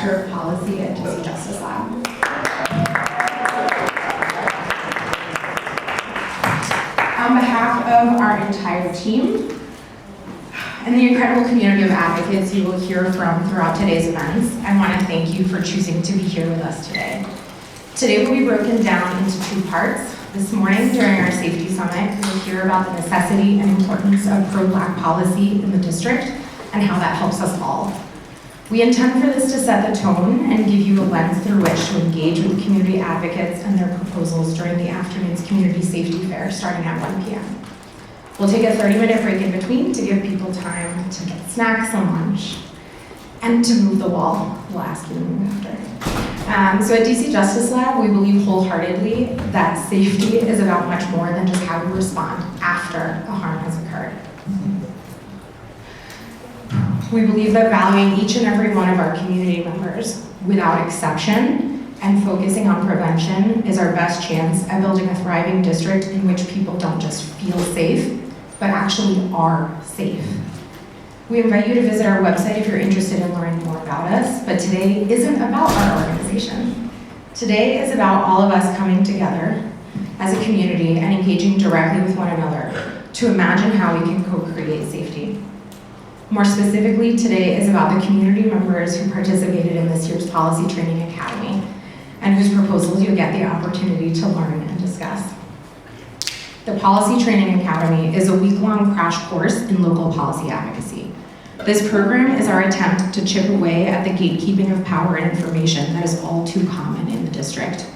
Director of Policy at DC Justice Lab. On behalf of our entire team and the incredible community of advocates you will hear from throughout today's events, I want to thank you for choosing to be here with us today. Today will be broken down into two parts. This morning, during our safety summit, you'll hear about the necessity and importance of pro-Black policy in the district and how that helps us all. We intend for this to set the tone and give you a lens through which to engage with community advocates and their proposals during the afternoon's community safety fair starting at 1 p.m. We'll take a 30-minute break in between to give people time to get snacks and lunch and to move the wall. We'll ask you to move after. So at DC Justice Lab, we believe wholeheartedly that safety is about much more than just how we respond after a harm has occurred. We believe that valuing each and every one of our community members without exception and focusing on prevention is our best chance at building a thriving district in which people don't just feel safe, but actually are safe. We invite you to visit our website if you're interested in learning more about us, but today isn't about our organization. Today is about all of us coming together as a community and engaging directly with one another to imagine how we can co-create safety. More specifically, today is about the community members who participated in this year's Policy Training Academy and whose proposals you'll get the opportunity to learn and discuss. The Policy Training Academy is a week-long crash course in local policy advocacy. This program is our attempt to chip away at the gatekeeping of power and information that is all too common in the district.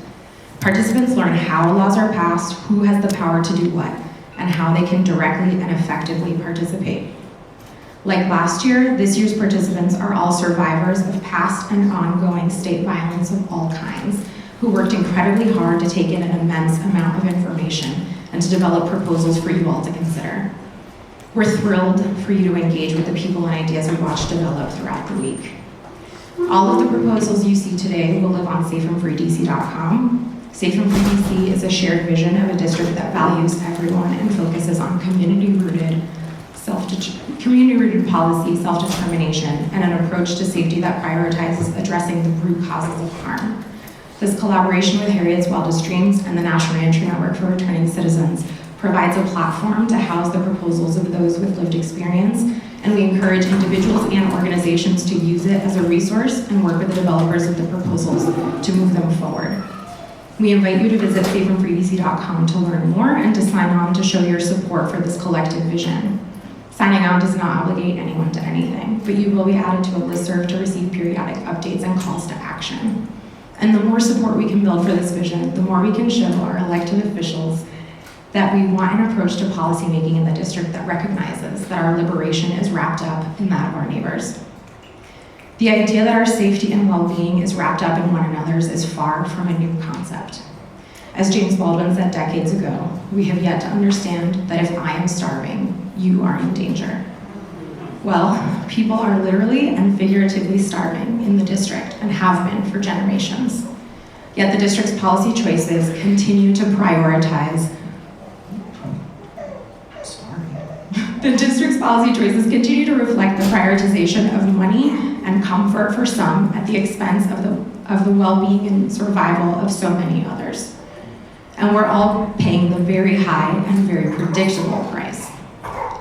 Participants learn how laws are passed, who has the power to do what, and how they can directly and effectively participate. Like last year, this year's participants are all survivors of past and ongoing state violence of all kinds, who worked incredibly hard to take in an immense amount of information and to develop proposals for you all to consider. We're thrilled for you to engage with the people and ideas we watched develop throughout the week. All of the proposals you see today will live on safeandfreedc.com. Safe and Free DC is a shared vision of a district that values everyone and focuses on community-rooted policy, self-determination, and an approach to safety that prioritizes addressing the root causes of harm. This collaboration with Harriet's Wildest Dreams and the National Reentry Network for Returning Citizens provides a platform to house the proposals of those with lived experience, and we encourage individuals and organizations to use it as a resource and work with the developers of the proposals to move them forward. We invite you to visit safeandfreedc.com to learn more and to sign on to show your support for this collective vision. Signing on does not obligate anyone to anything, but you will be added to a listserv to receive periodic updates and calls to action. And the more support we can build for this vision, the more we can show our elected officials that we want an approach to policymaking in the district that recognizes that our liberation is wrapped up in that of our neighbors. The idea that our safety and well-being is wrapped up in one another's is far from a new concept. As James Baldwin said decades ago, we have yet to understand that if I am starving, you are in danger. Well, people are literally and figuratively starving in the district and have been for generations. Yet the district's policy choices continue to prioritize The district's policy choices continue to reflect the prioritization of money and comfort for some at the expense of the well-being and survival of so many others. And we're all paying the very high and very predictable price.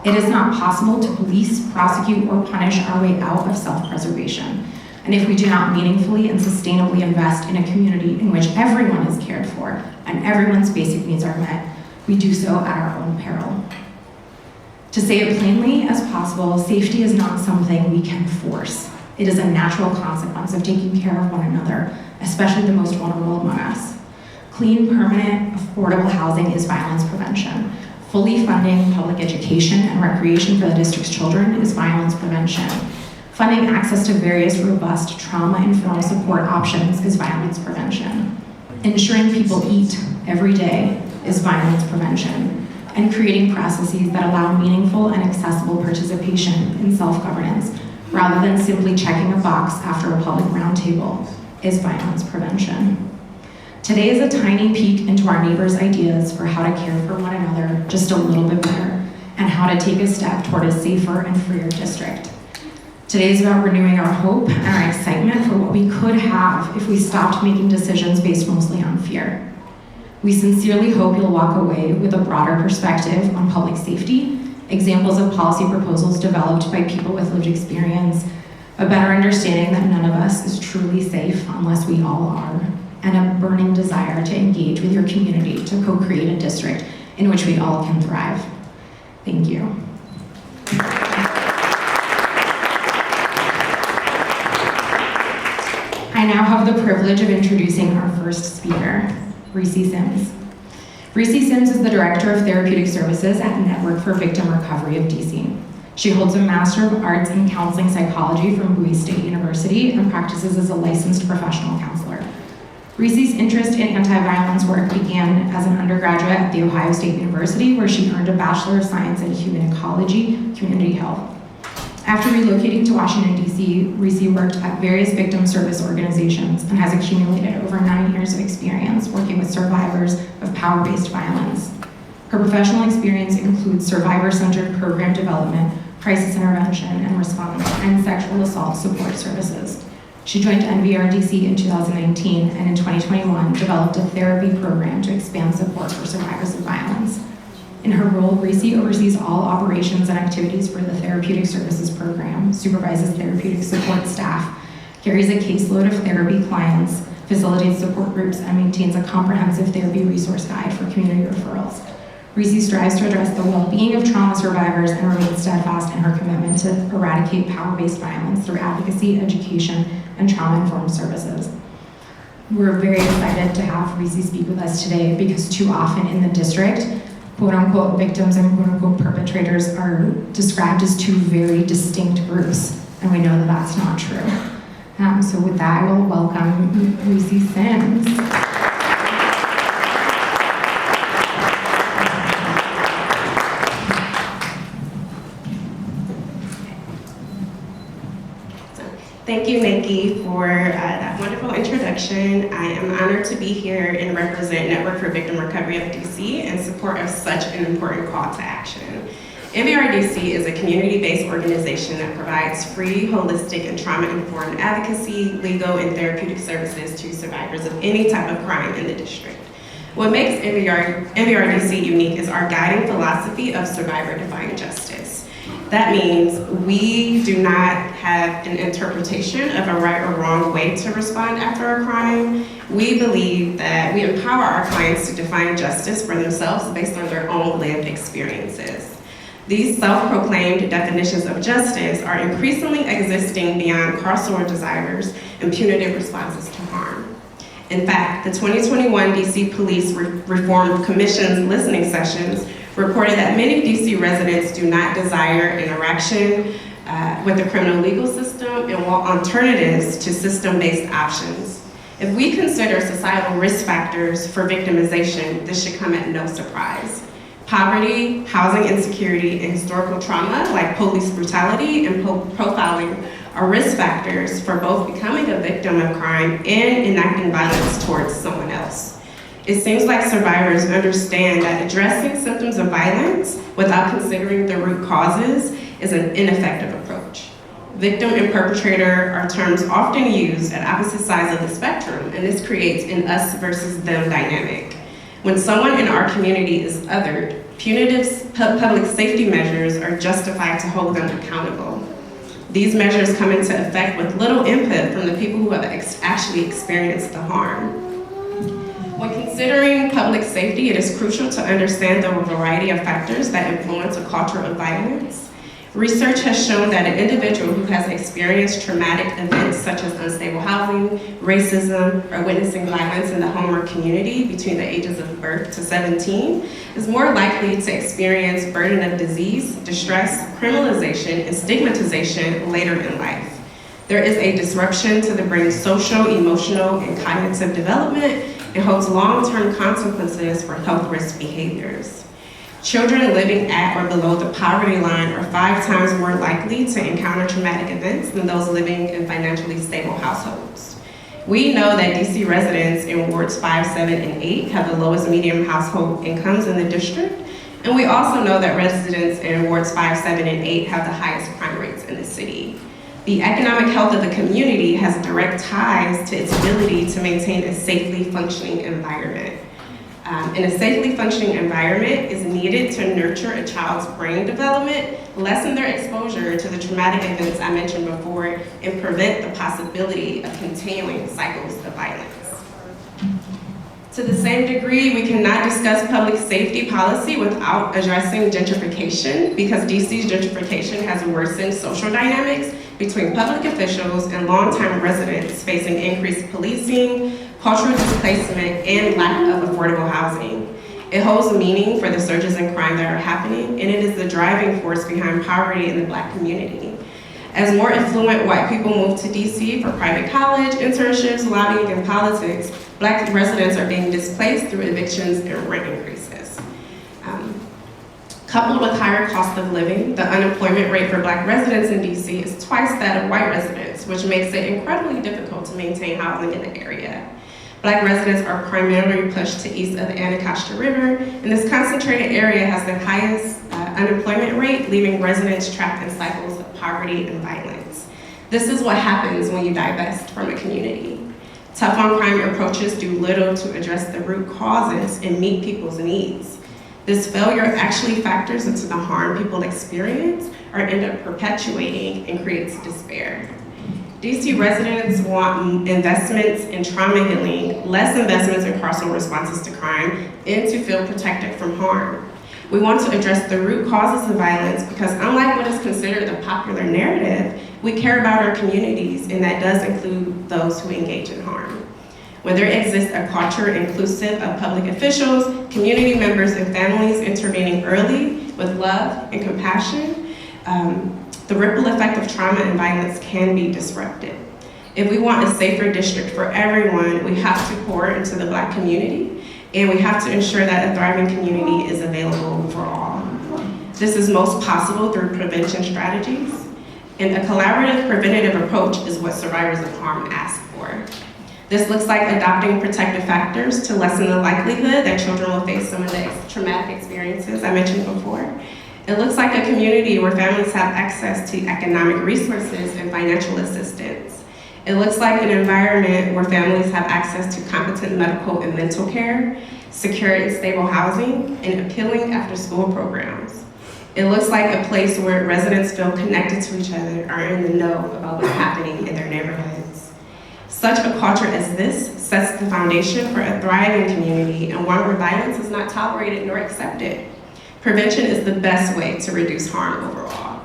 It is not possible to police, prosecute, or punish our way out of self-preservation. And if we do not meaningfully and sustainably invest in a community in which everyone is cared for and everyone's basic needs are met, we do so at our own peril. To say it plainly as possible, safety is not something we can force. It is a natural consequence of taking care of one another, especially the most vulnerable among us. Clean, permanent, affordable housing is violence prevention. Fully funding public education and recreation for the district's children is violence prevention. Funding access to various robust trauma-informed support options is violence prevention. Ensuring people eat every day is violence prevention. And creating processes that allow meaningful and accessible participation in self-governance, rather than simply checking a box after a public roundtable, is violence prevention. Today is a tiny peek into our neighbors' ideas for how to care for one another just a little bit better, and how to take a step toward a safer and freer district. Today is about renewing our hope and our excitement for what we could have if we stopped making decisions based mostly on fear. We sincerely hope you'll walk away with a broader perspective on public safety, examples of policy proposals developed by people with lived experience, a better understanding that none of us is truly safe unless we all are, and a burning desire to engage with your community to co-create a district in which we all can thrive. Thank you. I now have the privilege of introducing our first speaker, Reese Sims. Reese Sims is the Director of Therapeutic Services at Network for Victim Recovery of DC. She holds a Master of Arts in Counseling Psychology from Bowie State University and practices as a licensed professional counselor. Reese's interest in anti-violence work began as an undergraduate at The Ohio State University, where she earned a Bachelor of Science in Human Ecology, Community Health. After relocating to Washington, D.C., Reese worked at various victim service organizations and has accumulated over 9 years of experience working with survivors of power-based violence. Her professional experience includes survivor-centered program development, crisis intervention and response, and sexual assault support services. She joined NVRDC in 2019 and in 2021 developed a therapy program to expand support for survivors of violence. In her role, Reese oversees all operations and activities for the Therapeutic Services Program, supervises therapeutic support staff, carries a caseload of therapy clients, facilitates support groups, and maintains a comprehensive therapy resource guide for community referrals. Reese strives to address the well-being of trauma survivors and remains steadfast in her commitment to eradicate power-based violence through advocacy, education, and trauma-informed services. We're very excited to have Reese speak with us today because too often in the district, quote-unquote victims and quote-unquote perpetrators are described as two very distinct groups, and we know that that's not true. So with that, I will welcome Reese Sims. Thank you, Nikki, for that wonderful introduction. I am honored to be here and represent Network for Victim Recovery of DC in support of such an important call to action. NVRDC is a community-based organization that provides free, holistic, and trauma-informed advocacy, legal, and therapeutic services to survivors of any type of crime in the district. What makes NVRDC unique is our guiding philosophy of survivor-defined justice. That means we do not have an interpretation of a right or wrong way to respond after a crime. We believe that we empower our clients to define justice for themselves based on their own lived experiences. These self-proclaimed definitions of justice are increasingly existing beyond carceral desires and punitive responses to harm. In fact, the 2021 DC Police Reform Commission's listening sessions reported that many DC residents do not desire interaction with the criminal legal system and want alternatives to system-based options. If we consider societal risk factors for victimization, this should come at no surprise. Poverty, housing insecurity, and historical trauma like police brutality and profiling are risk factors for both becoming a victim of crime and enacting violence towards someone else. It seems like survivors understand that addressing symptoms of violence without considering the root causes is an ineffective approach. Victim and perpetrator are terms often used at opposite sides of the spectrum, and this creates an us versus them dynamic. When someone in our community is othered, punitive public safety measures are justified to hold them accountable. These measures come into effect with little input from the people who have actually experienced the harm. When considering public safety, it is crucial to understand the variety of factors that influence a culture of violence. Research has shown that an individual who has experienced traumatic events such as unstable housing, racism, or witnessing violence in the home or community between the ages of birth to 17 is more likely to experience burden of disease, distress, criminalization, and stigmatization later in life. There is a disruption to the brain's social, emotional, and cognitive development and holds long-term consequences for health risk behaviors. Children living at or below the poverty line are 5 times more likely to encounter traumatic events than those living in financially stable households. We know that DC residents in wards 5, 7, and 8 have the lowest median household incomes in the district, and we also know that residents in wards 5, 7, and 8 have the highest crime rates in the city. The economic health of the community has direct ties to its ability to maintain a safely functioning environment. And a safely functioning environment is needed to nurture a child's brain development, lessen their exposure to the traumatic events I mentioned before, and prevent the possibility of continuing cycles of violence. To the same degree, we cannot discuss public safety policy without addressing gentrification, because DC's gentrification has worsened social dynamics between public officials and longtime residents facing increased policing, cultural displacement, and lack of affordable housing. It holds meaning for the surges in crime that are happening, and it is the driving force behind poverty in the Black community. As more affluent white people move to DC for private college, internships, lobbying, and politics, Black residents are being displaced through evictions and rent increases. Coupled with higher cost of living, the unemployment rate for Black residents in DC is twice that of white residents, which makes it incredibly difficult to maintain housing in the area. Black residents are primarily pushed to east of the Anacostia River, and this concentrated area has the highest unemployment rate, leaving residents trapped in cycles of poverty and violence. This is what happens when you divest from a community. Tough on crime approaches do little to address the root causes and meet people's needs. This failure actually factors into the harm people experience or end up perpetuating and creates despair. DC residents want investments in trauma healing, less investments in carceral responses to crime, and to feel protected from harm. We want to address the root causes of violence because unlike what is considered the popular narrative, we care about our communities, and that does include those who engage in harm. When there exists a culture inclusive of public officials, community members, and families intervening early with love and compassion, the ripple effect of trauma and violence can be disrupted. If we want a safer district for everyone, we have to pour into the Black community, and we have to ensure that a thriving community is available for all. This is most possible through prevention strategies, and a collaborative preventative approach is what survivors of harm ask for. This looks like adopting protective factors to lessen the likelihood that children will face some of the traumatic experiences I mentioned before. It looks like a community where families have access to economic resources and financial assistance. It looks like an environment where families have access to competent medical and mental care, secure and stable housing, and appealing after-school programs. It looks like a place where residents feel connected to each other, are in the know about what's happening in their neighborhoods. Such a culture as this sets the foundation for a thriving community and one where violence is not tolerated nor accepted. Prevention is the best way to reduce harm overall.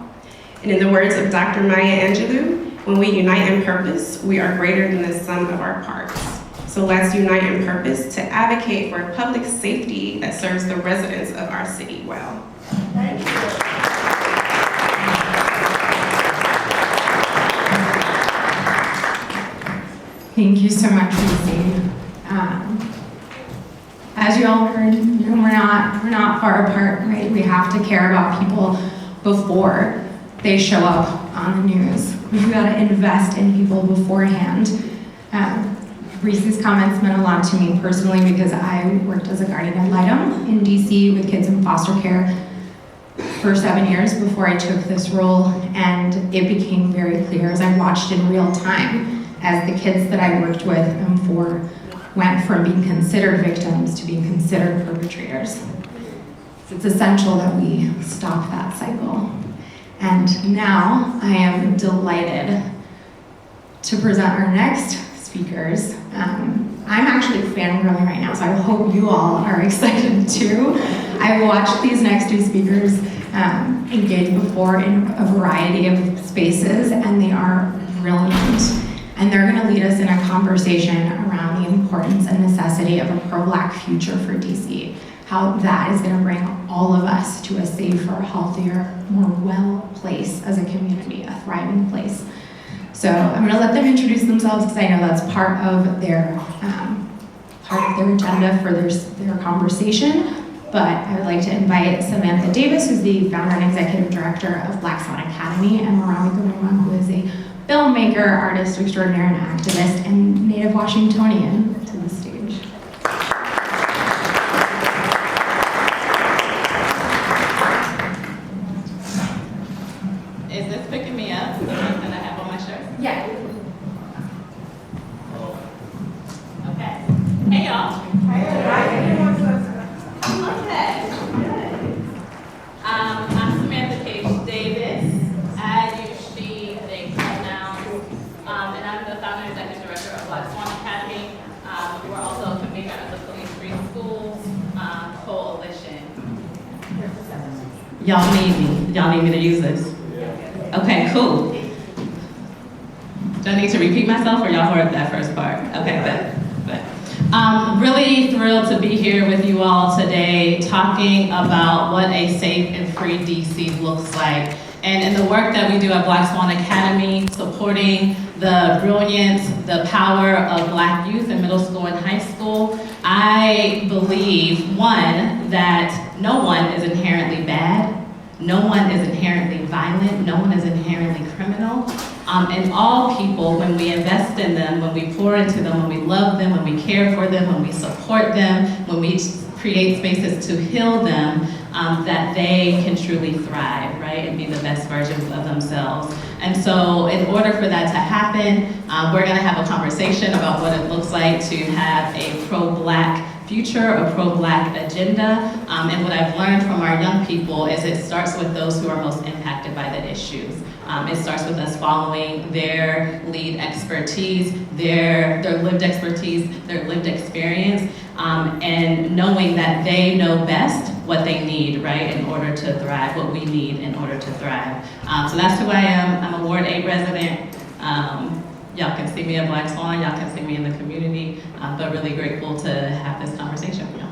And in the words of Dr. Maya Angelou, when we unite in purpose, we are greater than the sum of our parts. So let's unite in purpose to advocate for a public safety that serves the residents of our city well. Thank you. Thank you so much, Lucy. As you all heard, we're not far apart, right? We have to care about people before they show up on the news. We've got to invest in people beforehand. Reese's comments meant a lot to me personally because I worked as a guardian ad litem in DC with kids in foster care for 7 years before I took this role, and it became very clear as I watched in real time as the kids that I worked with and for went from being considered victims to being considered perpetrators. It's essential that we stop that cycle. And now I am delighted to present our next speakers. I'm actually fangirling right now, so I hope you all are excited too. I've watched these next two speakers engage before in a variety of spaces, and they are brilliant. And they're going to lead us in a conversation around the importance and necessity of a pro-Black future for DC, how that is going to bring all of us to a safer, healthier, more well place as a community, a thriving place. So I'm going to let them introduce themselves because I know that's part of their agenda for their conversation. But I would like to invite Samantha Davis, who's the founder and executive director of Black Swan Academy, and Merawi Gerima, who is a filmmaker, artist extraordinaire, and activist, and native Washingtonian, to the stage. Is this picking me up? The one that I have on my I'm Executive Director of Black Swan Academy. We're also a Filmmaker of the Police Free Schools Coalition. Y'all need me. Y'all need me to use this? Okay, cool. Do I need to repeat myself, or y'all heard that first part? Okay, good. Really thrilled to be here with you all today, talking about what a safe and free DC looks like. And in the work that we do at Black Swan Academy, supporting the brilliance, the power of Black youth in middle school and high school, I believe, one, that no one is inherently bad, no one is inherently violent, no one is inherently criminal. And all people, when we invest in them, when we pour into them, when we love them, when we care for them, when we support them, when we create spaces to heal them, that they can truly thrive, right, and be the best versions of themselves. And so in order for that to happen, we're gonna have a conversation about what it looks like to have a pro-Black future, a pro-Black agenda. And what I've learned from our young people is it starts with those who are most impacted by the issues. It starts with us following their lead expertise, their lived expertise, their lived experience, and knowing that they know best what they need, right, in order to thrive, what we need in order to thrive. So that's who I am. I'm a Ward 8 resident. Y'all can see me at Black Swan, y'all can see me in the community, but really grateful to have this conversation with y'all.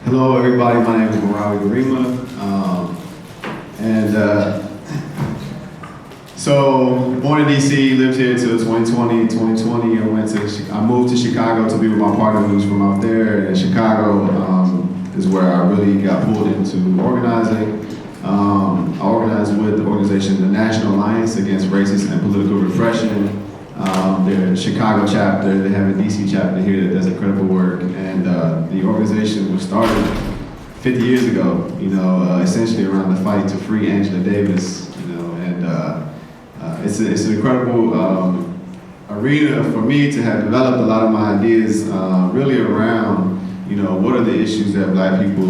Hello everybody, my name is Merawi Gerima. So born in DC, lived here till 2020. I moved to Chicago to be with my partner who's from out there. And Chicago is where I really got pulled into organizing. I organized with the organization, the National Alliance Against Racist and Political Repression. They're a Chicago chapter, they have a DC chapter here that does incredible work. And the organization was started 50 years ago, essentially around the fight to free Angela Davis, it's an incredible arena for me to have developed a lot of my ideas really around, what are the issues that Black people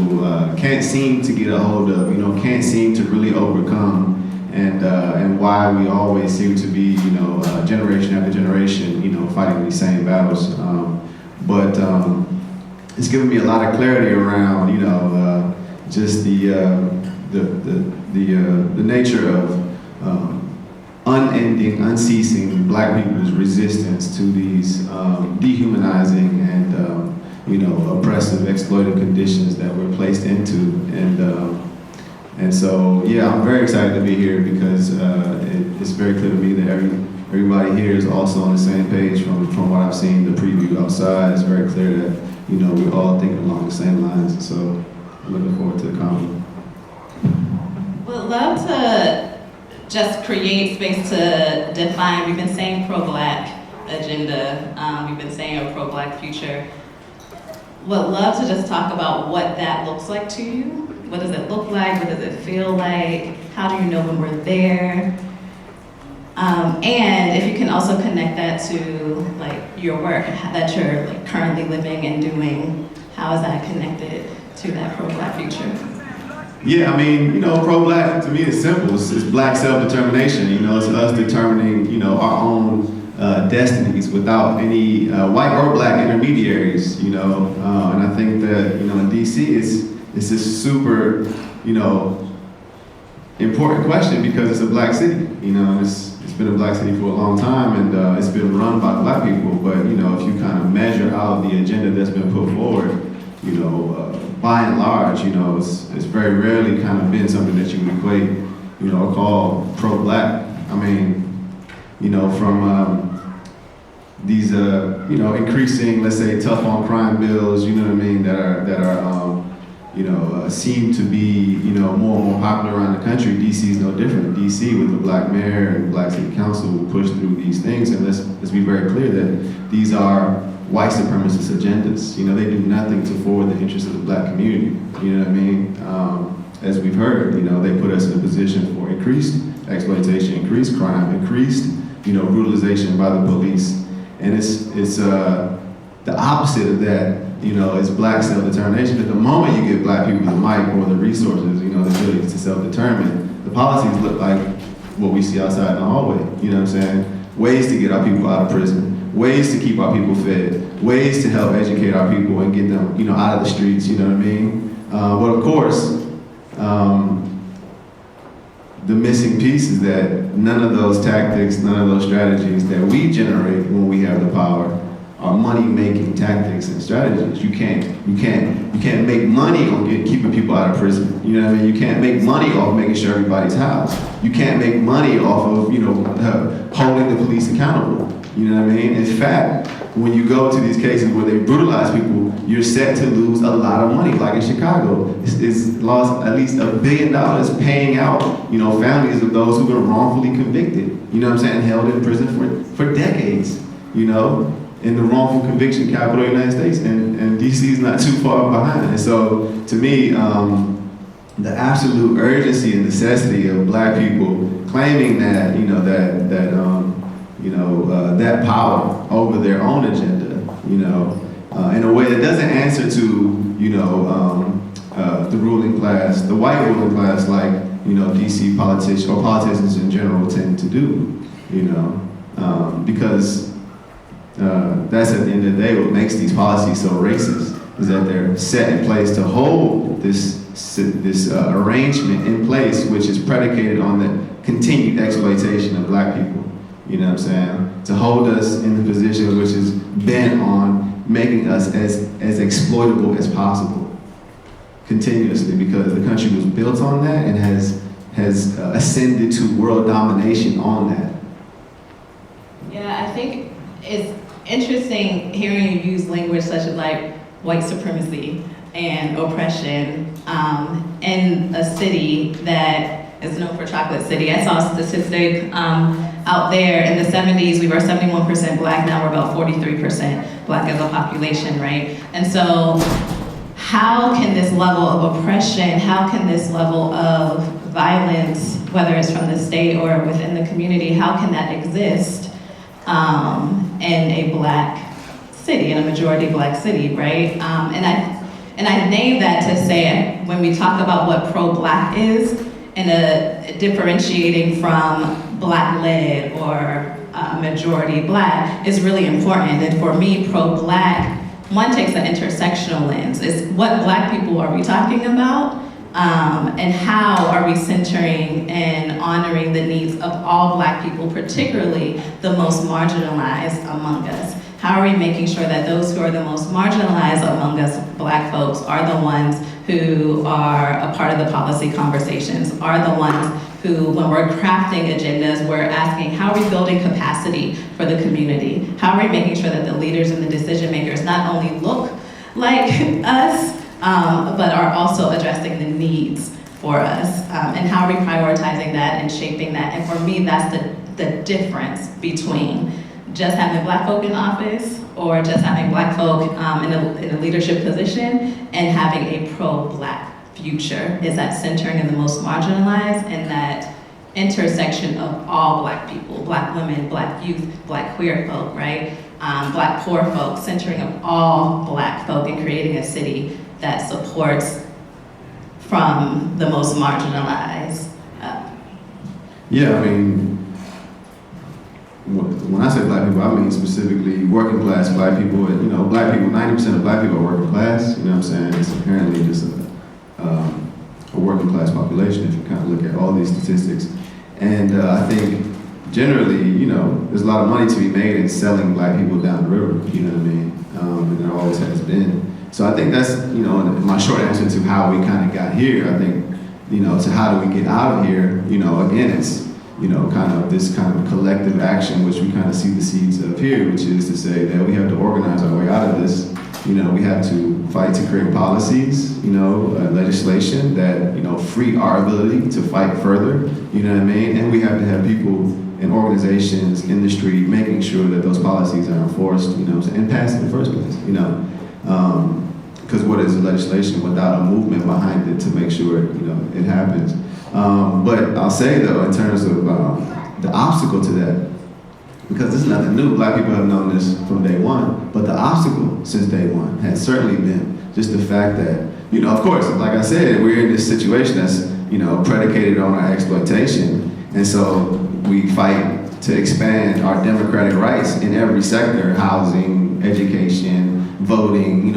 can't seem to get a hold of, can't seem to really overcome, and why we always seem to be, generation after generation, fighting these same battles. But it's given me a lot of clarity around, just the nature of unending, unceasing Black people's resistance to these dehumanizing and oppressive, exploitive conditions that we're placed into. And so, yeah, I'm very excited to be here because it's very clear to me that everybody here is also on the same page from what I've seen, the preview outside. It's very clear that, we're all thinking along the same lines. And so I'm looking forward to the conversation. Would love to just create space to define. We've been saying pro-Black agenda. We've been saying a pro-Black future. Would love to just talk about what that looks like to you. What does it look like? What does it feel like? How do you know when we're there? And if you can also connect that to your work that you're currently living and doing, how is that connected to that pro-Black future? Yeah, I mean, pro-Black to me is simple. It's Black self-determination. It's us determining, our own destinies without any white or Black intermediaries. And I think that in DC it's this super important question because it's a Black city. And it's been a Black city for a long time, and it's been run by Black people. But if you kind of measure out the agenda that's been put forward, by and large, it's very rarely kind of been something that you would equate, or call pro-Black. I mean, from these, increasing, let's say, tough on crime bills, that are seem to be, more and more popular around the country. DC is no different. DC, with the Black mayor and Black city council, will push through these things, and let's be very clear that these are white supremacist agendas. They do nothing to forward the interests of the Black community. As we've heard, they put us in a position for increased exploitation, increased crime, increased, brutalization by the police. And it's the opposite of that, is Black self-determination. But the moment you give Black people the mic or the resources, the ability to self-determine, the policies look like what we see outside in the hallway. ways to get our people out of prison, ways to keep our people fed, ways to help educate our people and get them, out of the streets, you know what I mean? But of course, the missing piece is that none of those tactics, none of those strategies that we generate when we have the power are money-making tactics and strategies. You can't make money on keeping people out of prison. You know what I mean? You can't make money off making sure everybody's housed. You can't make money off of, holding the police accountable. You know what I mean? In fact, when you go to these cases where they brutalize people, you're set to lose a lot of money. Like in Chicago, it's lost at least $1 billion paying out, families of those who've been wrongfully convicted. You know what I'm saying? Held in prison for decades. In the wrongful conviction capital of the United States, and DC is not too far behind. And so, to me, the absolute urgency and necessity of Black people claiming that, that power over their own agenda, in a way that doesn't answer to, the ruling class, the white ruling class, like, DC politicians or politicians in general tend to do, because that's at the end of the day what makes these policies so racist, is that they're set in place to hold this arrangement in place, which is predicated on the continued exploitation of Black people. You know what I'm saying? To hold us in the position which is bent on making us as exploitable as possible, continuously, because the country was built on that and has ascended to world domination on that. Yeah, I think it's interesting hearing you use language such as like white supremacy and oppression in a city that is known for chocolate city. I saw a statistic out there in the 70s, we were 71% Black, now we're about 43% Black as a population, right? And so how can this level of oppression, how can this level of violence, whether it's from the state or within the community, how can that exist in a Black city, in a majority Black city, right? And I name that to say, when we talk about what pro-Black is, and differentiating from Black-led or majority Black is really important. And for me, pro-Black, one takes an intersectional lens. It's what Black people are we talking about? And how are we centering and honoring the needs of all Black people, particularly the most marginalized among us? How are we making sure that those who are the most marginalized among us, Black folks, are the ones who are a part of the policy conversations, are the ones who, when we're crafting agendas, we're asking, how are we building capacity for the community? How are we making sure that the leaders and the decision makers not only look like us, but are also addressing the needs for us? And how are we prioritizing that and shaping that? And for me, that's the difference between just having Black folk in office or just having Black folk in a leadership position and having a pro-Black future, is that centering in the most marginalized and that intersection of all Black people, Black women, Black youth, Black queer folk, right? Black poor folk, centering of all Black folk and creating a city that supports from the most marginalized. Yeah, I mean, when I say Black people, I mean specifically working class Black people. And, Black people, 90% of Black people are working class. You know what I'm saying? It's apparently just a working class population if you kind of look at all these statistics. And I think generally, there's a lot of money to be made in selling Black people down the river. You know what I mean? And there always has been. So I think that's, my short answer to how we kind of got here. I think, to how do we get out of here? Again, it's kind of this kind of collective action, which we kind of see the seeds of here, which is to say that we have to organize our way out of this. We have to fight to create policies, legislation that, free our ability to fight further, you know what I mean? And we have to have people and organizations in the street making sure that those policies are enforced, and passed in the first place, because what is legislation without a movement behind it to make sure, it happens? But I'll say though, in terms of the obstacle to that, because this is nothing new, Black people have known this from day one, but the obstacle since day one has certainly been just the fact that, of course, like I said, we're in this situation that's, predicated on our exploitation, and so we fight to expand our democratic rights in every sector: housing, education, voting,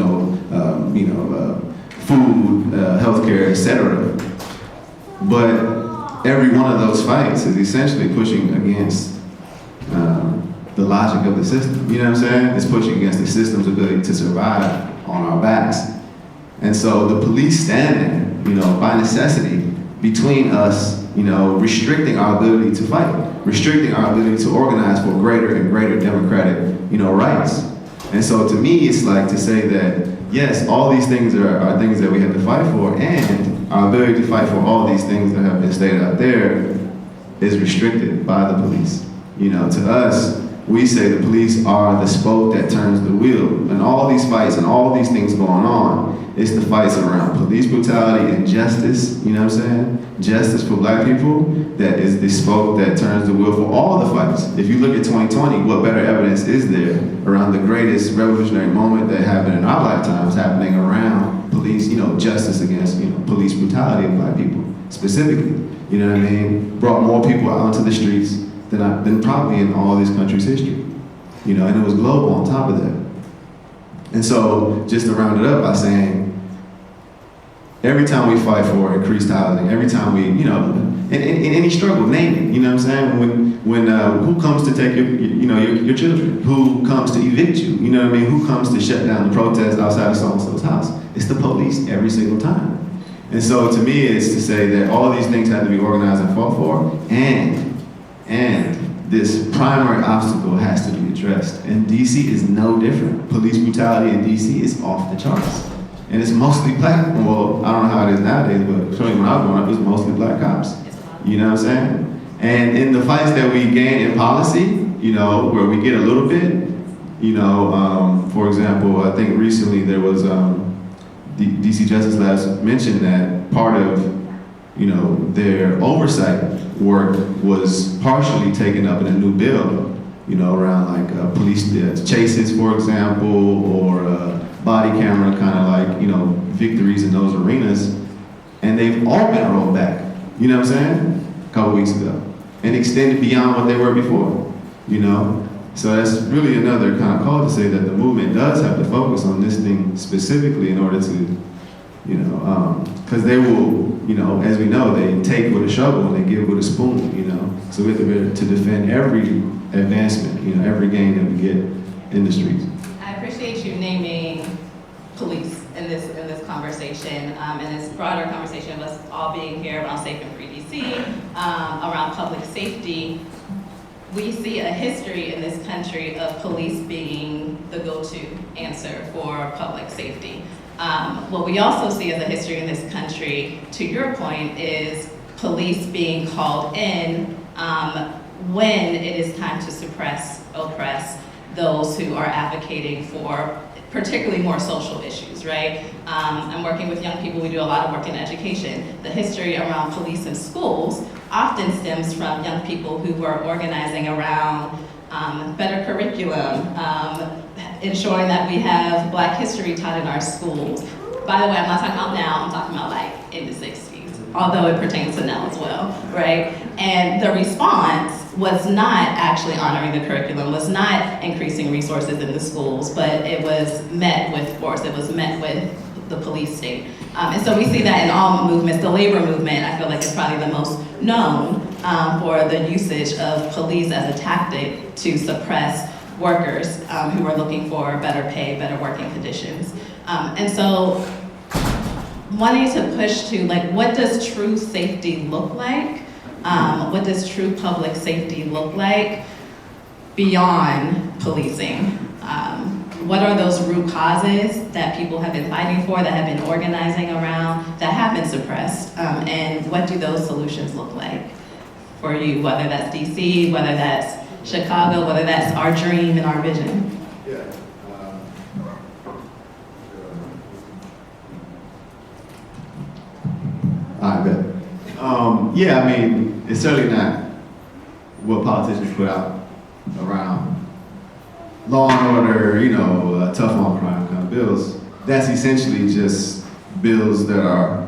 food, healthcare, etc. But every one of those fights is essentially pushing against the logic of the system. You know what I'm saying? It's pushing against the system's ability to survive on our backs. And so the police stand there, by necessity, between us, restricting our ability to fight, restricting our ability to organize for greater and greater democratic, rights. And so to me, it's like to say that, yes, all these things are things that we have to fight for, and our ability to fight for all these things that have been stated out there is restricted by the police. To us, we say the police are the spoke that turns the wheel. And all these fights and all these things going on, it's the fights around police brutality and justice, Justice for black people, that is the spoke that turns the wheel for all the fights. If you look at 2020, what better evidence is there around the greatest revolutionary moment that happened in our lifetimes happening around police, justice against, police brutality of black people, specifically, Brought more people out onto the streets than probably in all this country's history, and it was global on top of that. And so, just to round it up by saying, every time we fight for increased housing, every time we, in any struggle, name it, when who comes to take your children? Who comes to evict you? Who comes to shut down the protest outside of so-and-so's house? It's the police every single time. And so to me, it's to say that all of these things have to be organized and fought for, and this primary obstacle has to be addressed. And DC is no different. Police brutality in DC is off the charts. And it's mostly black. Well, I don't know how it is nowadays, but certainly when I was growing up, it was mostly black cops. You know what I'm saying? And in the fights that we gain in policy, where we get a little bit, for example, I think recently there was, the DC Justice Labs mentioned that part of, their oversight work was partially taken up in a new bill, around like police chases, for example, or body camera kind of like, victories in those arenas. And they've all been rolled back, a couple weeks ago, and extended beyond what they were before, So that's really another kind of call to say that the movement does have to focus on this thing specifically in order to, because they will, as we know, they take with a shovel and they give with a spoon, So we have to defend every advancement, every gain that we get in the streets. I appreciate you naming police in this conversation, and this broader conversation of us all being here around Safe and Free DC, around public safety. We see a history in this country of police being the go-to answer for public safety. What we also see as a history in this country, to your point, is police being called in when it is time to suppress, oppress those who are advocating for particularly more social issues, right? I'm working with young people, we do a lot of work in education. The history around police in schools often stems from young people who were organizing around better curriculum, ensuring that we have Black history taught in our schools. By the way, I'm not talking about now, I'm talking about like in the 60s, although it pertains to now as well, right? And the response was not actually honoring the curriculum, was not increasing resources in the schools, but it was met with force, it was met with the police state. And so we see that in all movements. The labor movement, I feel like, is probably the most known for the usage of police as a tactic to suppress workers who are looking for better pay, better working conditions. And so wanting to push to, like, what does true safety look like? What does true public safety look like beyond policing? What are those root causes that people have been fighting for, that have been organizing around, that have been suppressed? And what do those solutions look like for you, whether that's DC, whether that's Chicago, whether that's our dream and our vision? Yeah. I bet. Yeah, I mean, it's certainly not what politicians put out around law and order, tough on crime kind of bills. That's essentially just bills that are,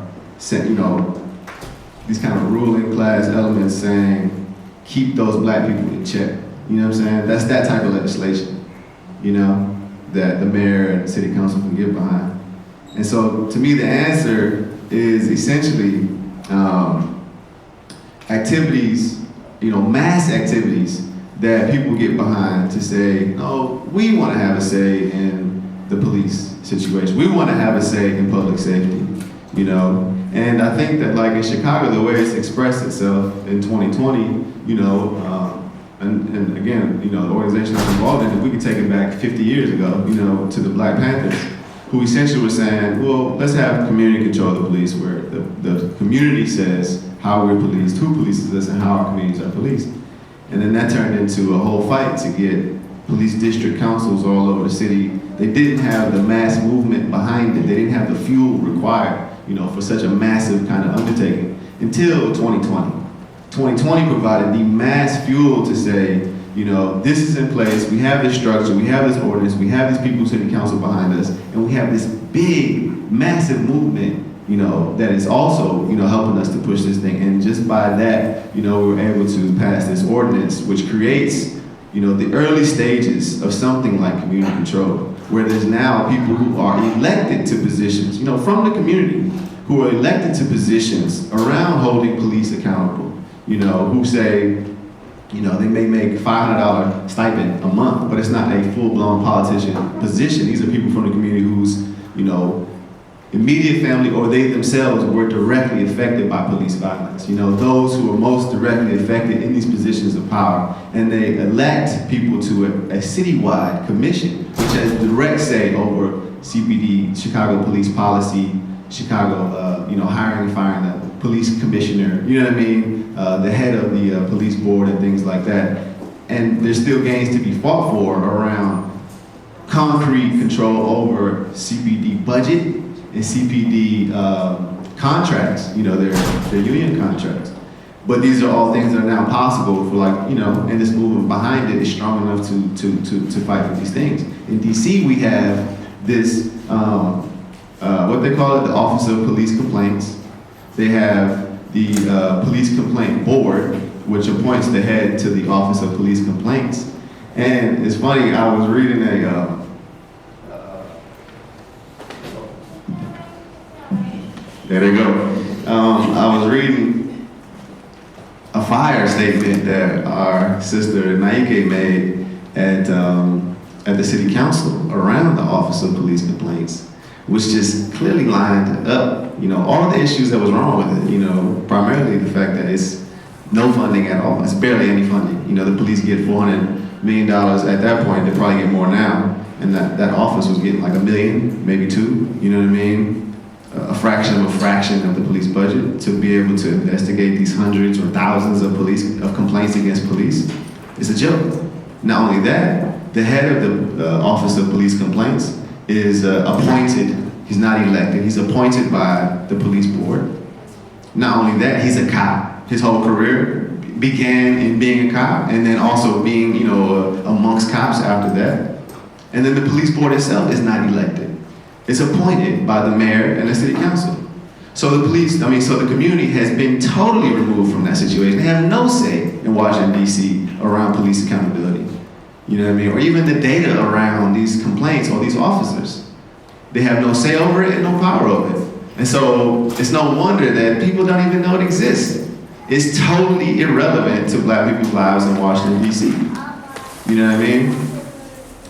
these kind of ruling class elements saying, keep those black people in check. You know what I'm saying? That's that type of legislation, you know, that the mayor and the city council can get behind. And so to me, the answer is essentially activities, you know, mass activities that people get behind to say, no, we want to have a say in the police situation. We want to have a say in public safety, you know? And I think that like in Chicago, the way it's expressed itself in 2020, you know, and again, you know, the organization that's involved in it, we could take it back 50 years ago, you know, to the Black Panthers, who essentially were saying, well, let's have community control of the police, where the community says how we're policed, who polices us, and how our communities are policed. And then that turned into a whole fight to get police district councils all over the city. They didn't have the mass movement behind it. They didn't have the fuel required, you know, for such a massive kind of undertaking until 2020. 2020 provided the mass fuel to say, you know, this is in place, we have this structure, we have this ordinance, we have these people city council behind us, and we have this big, massive movement, you know, that is also, you know, helping us to push this thing. And just by that, you know, we were able to pass this ordinance, which creates, you know, the early stages of something like community control, where there's now people who are elected to positions, you know, from the community, who are elected to positions around holding police accountable, you know, who say, you know, they may make $500 stipend a month, but it's not a full-blown politician position. These are people from the community whose, you know, immediate family or they themselves were directly affected by police violence. You know, those who are most directly affected in these positions of power. And they elect people to a citywide commission, which has direct say over CPD, Chicago police policy, Chicago, you know, hiring and firing the police commissioner, you know what I mean? The head of the police board and things like that. And there's still gains to be fought for around concrete control over CPD budget and CPD contracts, you know, their union contracts. But these are all things that are now possible for, like, you know, and this movement behind it is strong enough to fight for these things. In DC, we have this, what they call it, the Office of Police Complaints. They have the Police Complaint Board, which appoints the head to the Office of Police Complaints. And it's funny, I was reading there they go. I was reading a fire statement that our sister Naike made at the city council around the Office of Police Complaints, which just clearly lined up, you know, all the issues that was wrong with it. You know, primarily the fact that it's no funding at all. It's barely any funding. You know, the police get $400 million at that point. They probably get more now. And that office was getting like $1 million, maybe $2 million, you know what I mean? A fraction of the police budget to be able to investigate these hundreds or thousands of complaints against police. It's a joke. Not only that, the head of the Office of Police Complaints is appointed. He's not elected. He's appointed by the police board. Not only that, he's a cop. His whole career began in being a cop and then also being, you know, amongst cops after that. And then the police board itself is not elected. It's appointed by the mayor and the city council. So the the community has been totally removed from that situation. They have no say in Washington, D.C. around police accountability. You know what I mean? Or even the data around these complaints or these officers. They have no say over it and no power over it. And so it's no wonder that people don't even know it exists. It's totally irrelevant to black people's lives in Washington, D.C. You know what I mean?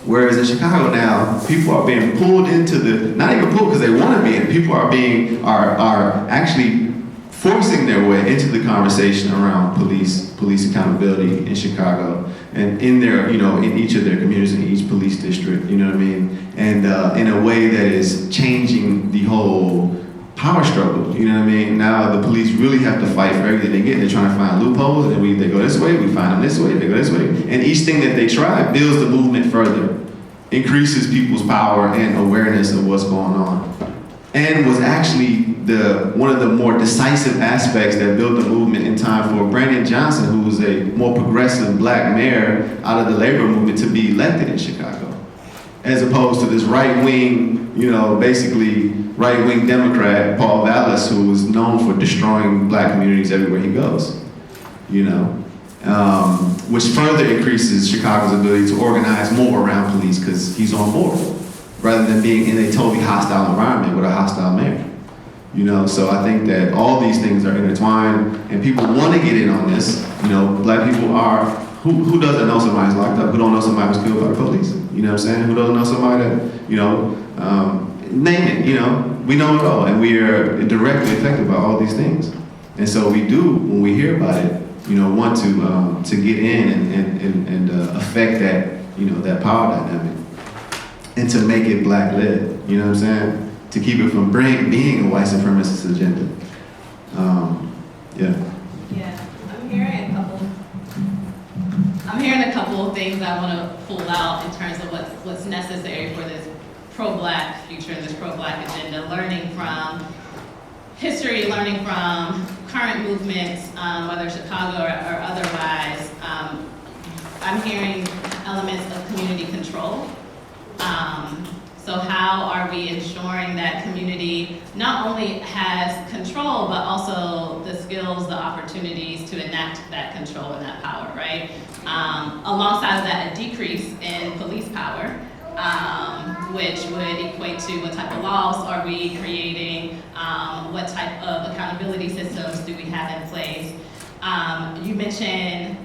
Whereas in Chicago now, people are being pulled into not even pulled because they want to be in, people are actually forcing their way into the conversation around police accountability in Chicago and in their, you know, in each of their communities, in each police district, you know what I mean? And in a way that is changing the whole power struggle, you know what I mean? Now the police really have to fight for everything they get. They're trying to find loopholes, and they go this way, we find them this way, they go this way. And each thing that they try builds the movement further, increases people's power and awareness of what's going on. And was actually one of the more decisive aspects that built the movement in time for Brandon Johnson, who was a more progressive black mayor out of the labor movement, to be elected in Chicago. As opposed to this right-wing, you know, basically right-wing Democrat, Paul Vallis, who was known for destroying black communities everywhere he goes, you know. which further increases Chicago's ability to organize more around police because he's on board, rather than being in a totally hostile environment with a hostile mayor. You know, so I think that all these things are intertwined, and people want to get in on this. You know, black people are, who doesn't know somebody's locked up? Who don't know somebody was killed by the police? You know what I'm saying? Who doesn't know somebody that, you know, name it, you know, we know it all, and we are directly affected by all these things. And so we do, when we hear about it, you know, want to get in and affect that, you know, that power dynamic, and to make it black-led, you know what I'm saying? To keep it from being a white supremacist agenda. Yeah. Yeah, I'm hearing a couple of things I want to pull out in terms of what's necessary for this pro-black future and this pro-black agenda, learning from history, learning from current movements, whether Chicago or otherwise. I'm hearing elements of community control. So how are we ensuring that community not only has control, but also the skills, the opportunities to enact that control and that power, right? Alongside of that, a decrease in police power, which would equate to what type of laws are we creating, what type of accountability systems do we have in place. You mentioned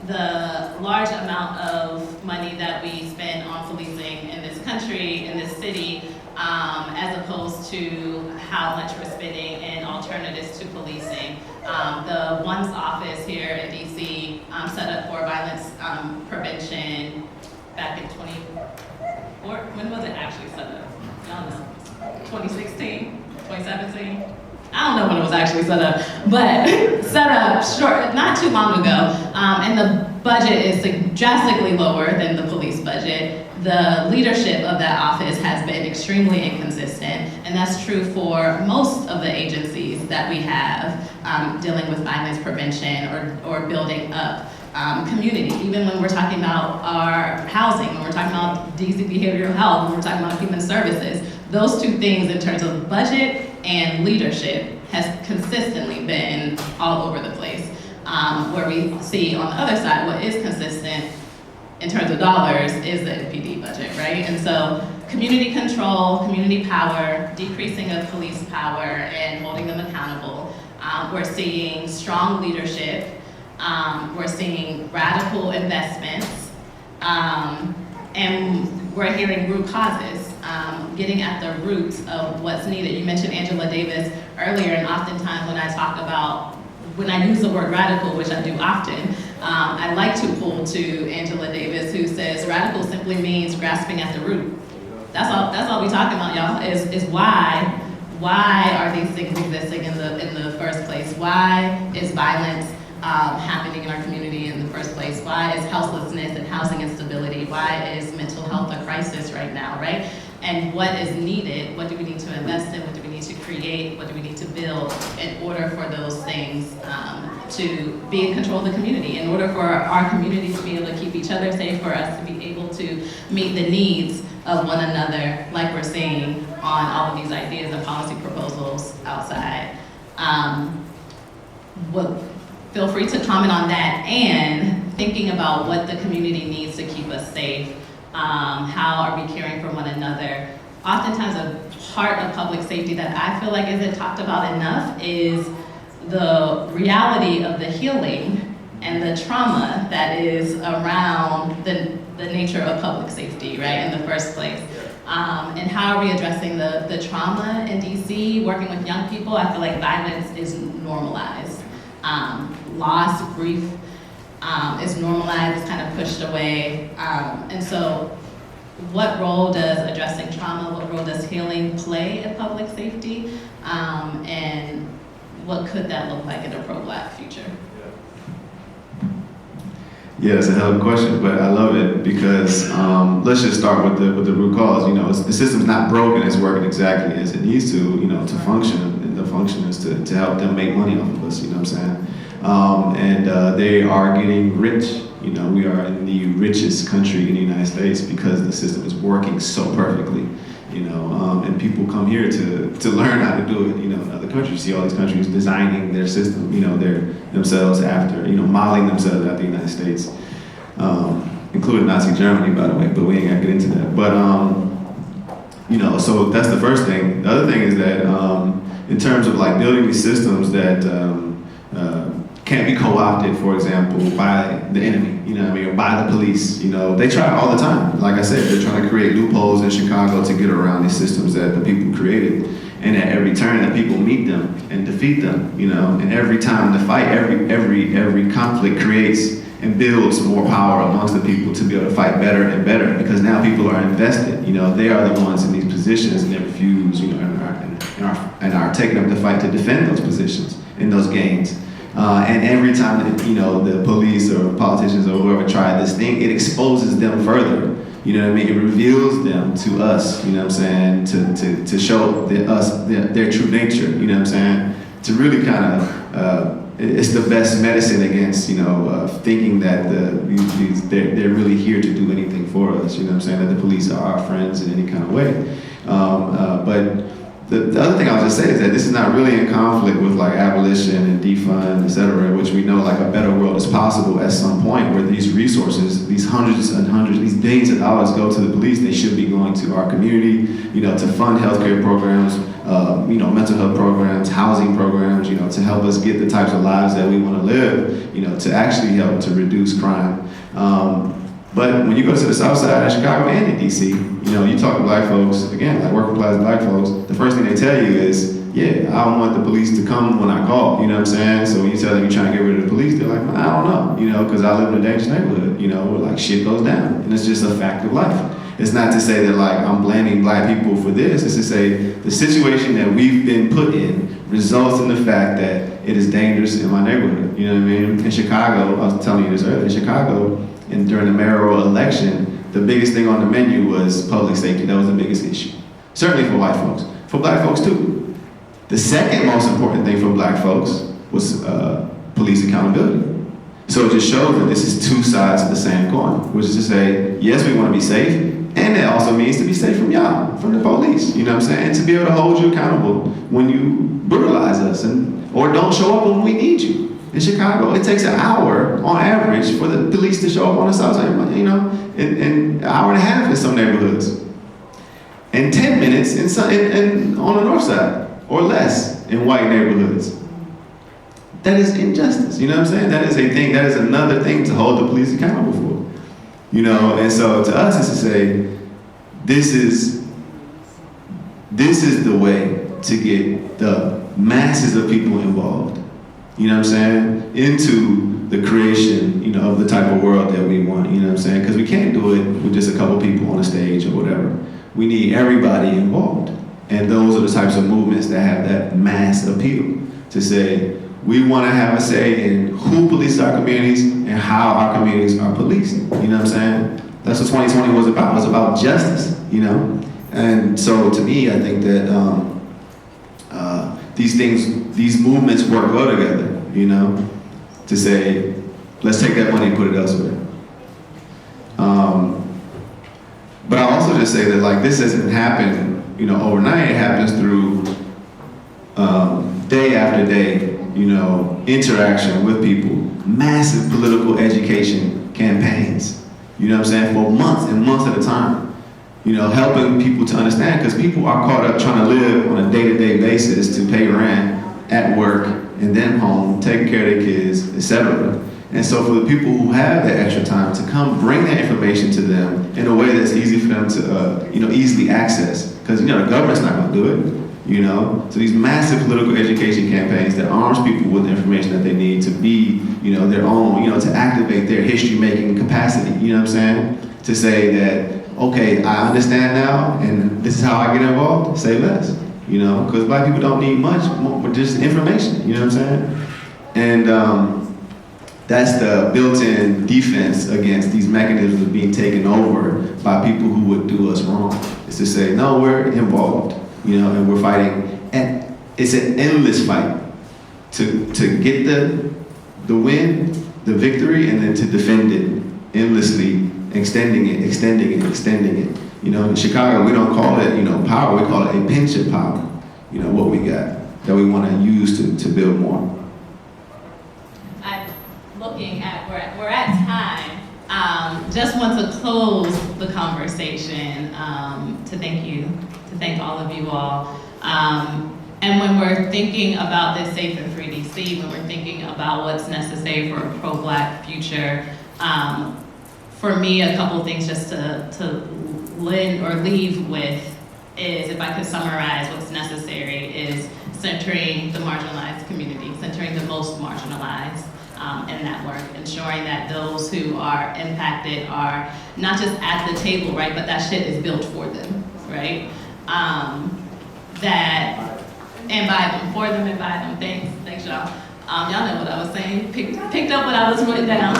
the large amount of money that we spend on policing in this country, in this city, as opposed to how much we're spending in alternatives to policing. The ONE's office here in DC set up for violence prevention back in when was it actually set up? I don't know, 2016, 2017? I don't know when it was actually set up, but set up not too long ago, and the budget is drastically lower than the police budget. The leadership of that office has been extremely inconsistent, and that's true for most of the agencies that we have dealing with violence prevention or building up community. Even when we're talking about our housing, when we're talking about DC behavioral health, when we're talking about human services, those two things in terms of budget and leadership has consistently been all over the place. Where we see on the other side, what is consistent in terms of dollars is the NPD budget, right? And so community control, community power, decreasing of police power and holding them accountable. We're seeing strong leadership. We're seeing radical investments. And we're hearing root causes, getting at the roots of what's needed. You mentioned Angela Davis earlier, and oftentimes when I use the word radical, which I do often, I like to pull to Angela Davis, who says radical simply means grasping at the root. That's all we're talking about, y'all, is why are these things existing in the first place? Why is violence happening in our community in the first place? Why is houselessness and housing instability? Why is mental health a crisis right now, right? And what is needed? What do we need to invest in? What do we need to create? What do we need to build in order for those things to be in control of the community, in order for our community to be able to keep each other safe, for us to be able to meet the needs of one another, like we're seeing on all of these ideas and policy proposals outside. Feel free to comment on that, and thinking about what the community needs to keep us safe. How are we caring for one another? Oftentimes a part of public safety that I feel like isn't talked about enough is the reality of the healing and the trauma that is around the nature of public safety, right, in the first place. And how are we addressing the trauma in DC, working with young people? I feel like violence is normalized. Loss, grief is normalized, it's kind of pushed away. And so what role does addressing trauma, what role does healing play in public safety? And what could that look like in a pro-Black future? Yeah, it's a hell of a question, but I love it because let's just start with the root cause. You know, the system's not broken; it's working exactly as it needs to. You know, to function, and the function is to help them make money off of us. You know what I'm saying? And they are getting rich. You know, we are in the richest country in the United States because the system is working so perfectly. and people come here to learn how to do it, in other countries. You see all these countries designing their system, themselves after, modeling themselves after the United States, including Nazi Germany, by the way, but we ain't gotta get into that. But, so that's the first thing. The other thing is that in terms of like building these systems that can't be co-opted, for example, by the enemy, or by the police, they try all the time. Like I said, they're trying to create loopholes in Chicago to get around these systems that the people created. And at every turn that people meet them and defeat them, and every time the fight, every conflict creates and builds more power amongst the people to be able to fight better and better, because now people are invested. They are the ones in these positions, and they refuse, and are taking up the fight to defend those positions in those gains. And every time that, the police or politicians or whoever try this thing, it exposes them further. It reveals them to us, to show us their true nature, to really kind of, it's the best medicine against, thinking that they're really here to do anything for us, that the police are our friends in any kind of way. But the other thing I'll just say is that this is not really in conflict with like abolition and defund, et cetera, which we know like a better world is possible at some point, where these resources, these hundreds and hundreds, these billions of dollars go to the police. They should be going to our community, to fund healthcare programs, mental health programs, housing programs, to help us get the types of lives that we want to live, to actually help to reduce crime. But when you go to the south side of Chicago and in DC, you talk to black folks, again, like working class black folks, the first thing they tell you is, yeah, I don't want the police to come when I call, So when you tell them you're trying to get rid of the police, they're like, I don't know, because I live in a dangerous neighborhood, where like shit goes down. And it's just a fact of life. It's not to say that like I'm blaming black people for this, it's to say the situation that we've been put in results in the fact that it is dangerous in my neighborhood, In Chicago, I was telling you this earlier, in Chicago, and during the mayoral election, the biggest thing on the menu was public safety. That was the biggest issue. Certainly for white folks. For black folks too. The second most important thing for black folks was police accountability. So it just shows that this is two sides of the same coin, which is to say, yes, we want to be safe, and it also means to be safe from y'all, from the police, And to be able to hold you accountable when you brutalize us or don't show up when we need you. In Chicago, it takes an hour on average for the police to show up on the south side, and an hour and a half in some neighborhoods. And 10 minutes on the north side, or less in white neighborhoods. That is injustice, That is a thing, that is another thing to hold the police accountable for. And so to us, it's to say, this is the way to get the masses of people involved. Into the creation, of the type of world that we want, Because we can't do it with just a couple people on a stage or whatever. We need everybody involved. And those are the types of movements that have that mass appeal to say, we want to have a say in who polices our communities and how our communities are policed. That's what 2020 was about. It was about justice, And so to me, I think that these movements work well together, to say, let's take that money and put it elsewhere. But I'll also just say that like this doesn't happen, overnight. It happens through day after day, interaction with people, massive political education campaigns, for months and months at a time. Helping people to understand, because people are caught up trying to live on a day-to-day basis to pay rent, at work, and then home, taking care of their kids, etc. And so for the people who have that extra time to come bring that information to them in a way that's easy for them to, easily access, because the government's not going to do it. So these massive political education campaigns that arms people with the information that they need to be, their own, to activate their history-making capacity. To say that, okay, I understand now, and this is how I get involved. Say less, because black people don't need much, just information. And that's the built-in defense against these mechanisms of being taken over by people who would do us wrong. It's to say, no, we're involved, and we're fighting. And it's an endless fight to get the win, the victory, and then to defend it endlessly, extending it, You know, in Chicago, we don't call it, you know, power, we call it a pinch of power. You know, what we got that we want to use to build more. I'm looking at, we're at time. Just want to close the conversation to thank all of you all. And when we're thinking about this Safe and Free DC, when we're thinking about what's necessary for a pro-Black future, for me, a couple things just to leave with is, if I could summarize what's necessary, is centering the marginalized community, centering the most marginalized in that work, ensuring that those who are impacted are not just at the table, right, but that shit is built for them, right? And by them, for them, and by them. Thanks y'all. Y'all know what I was saying, picked up what I was putting down.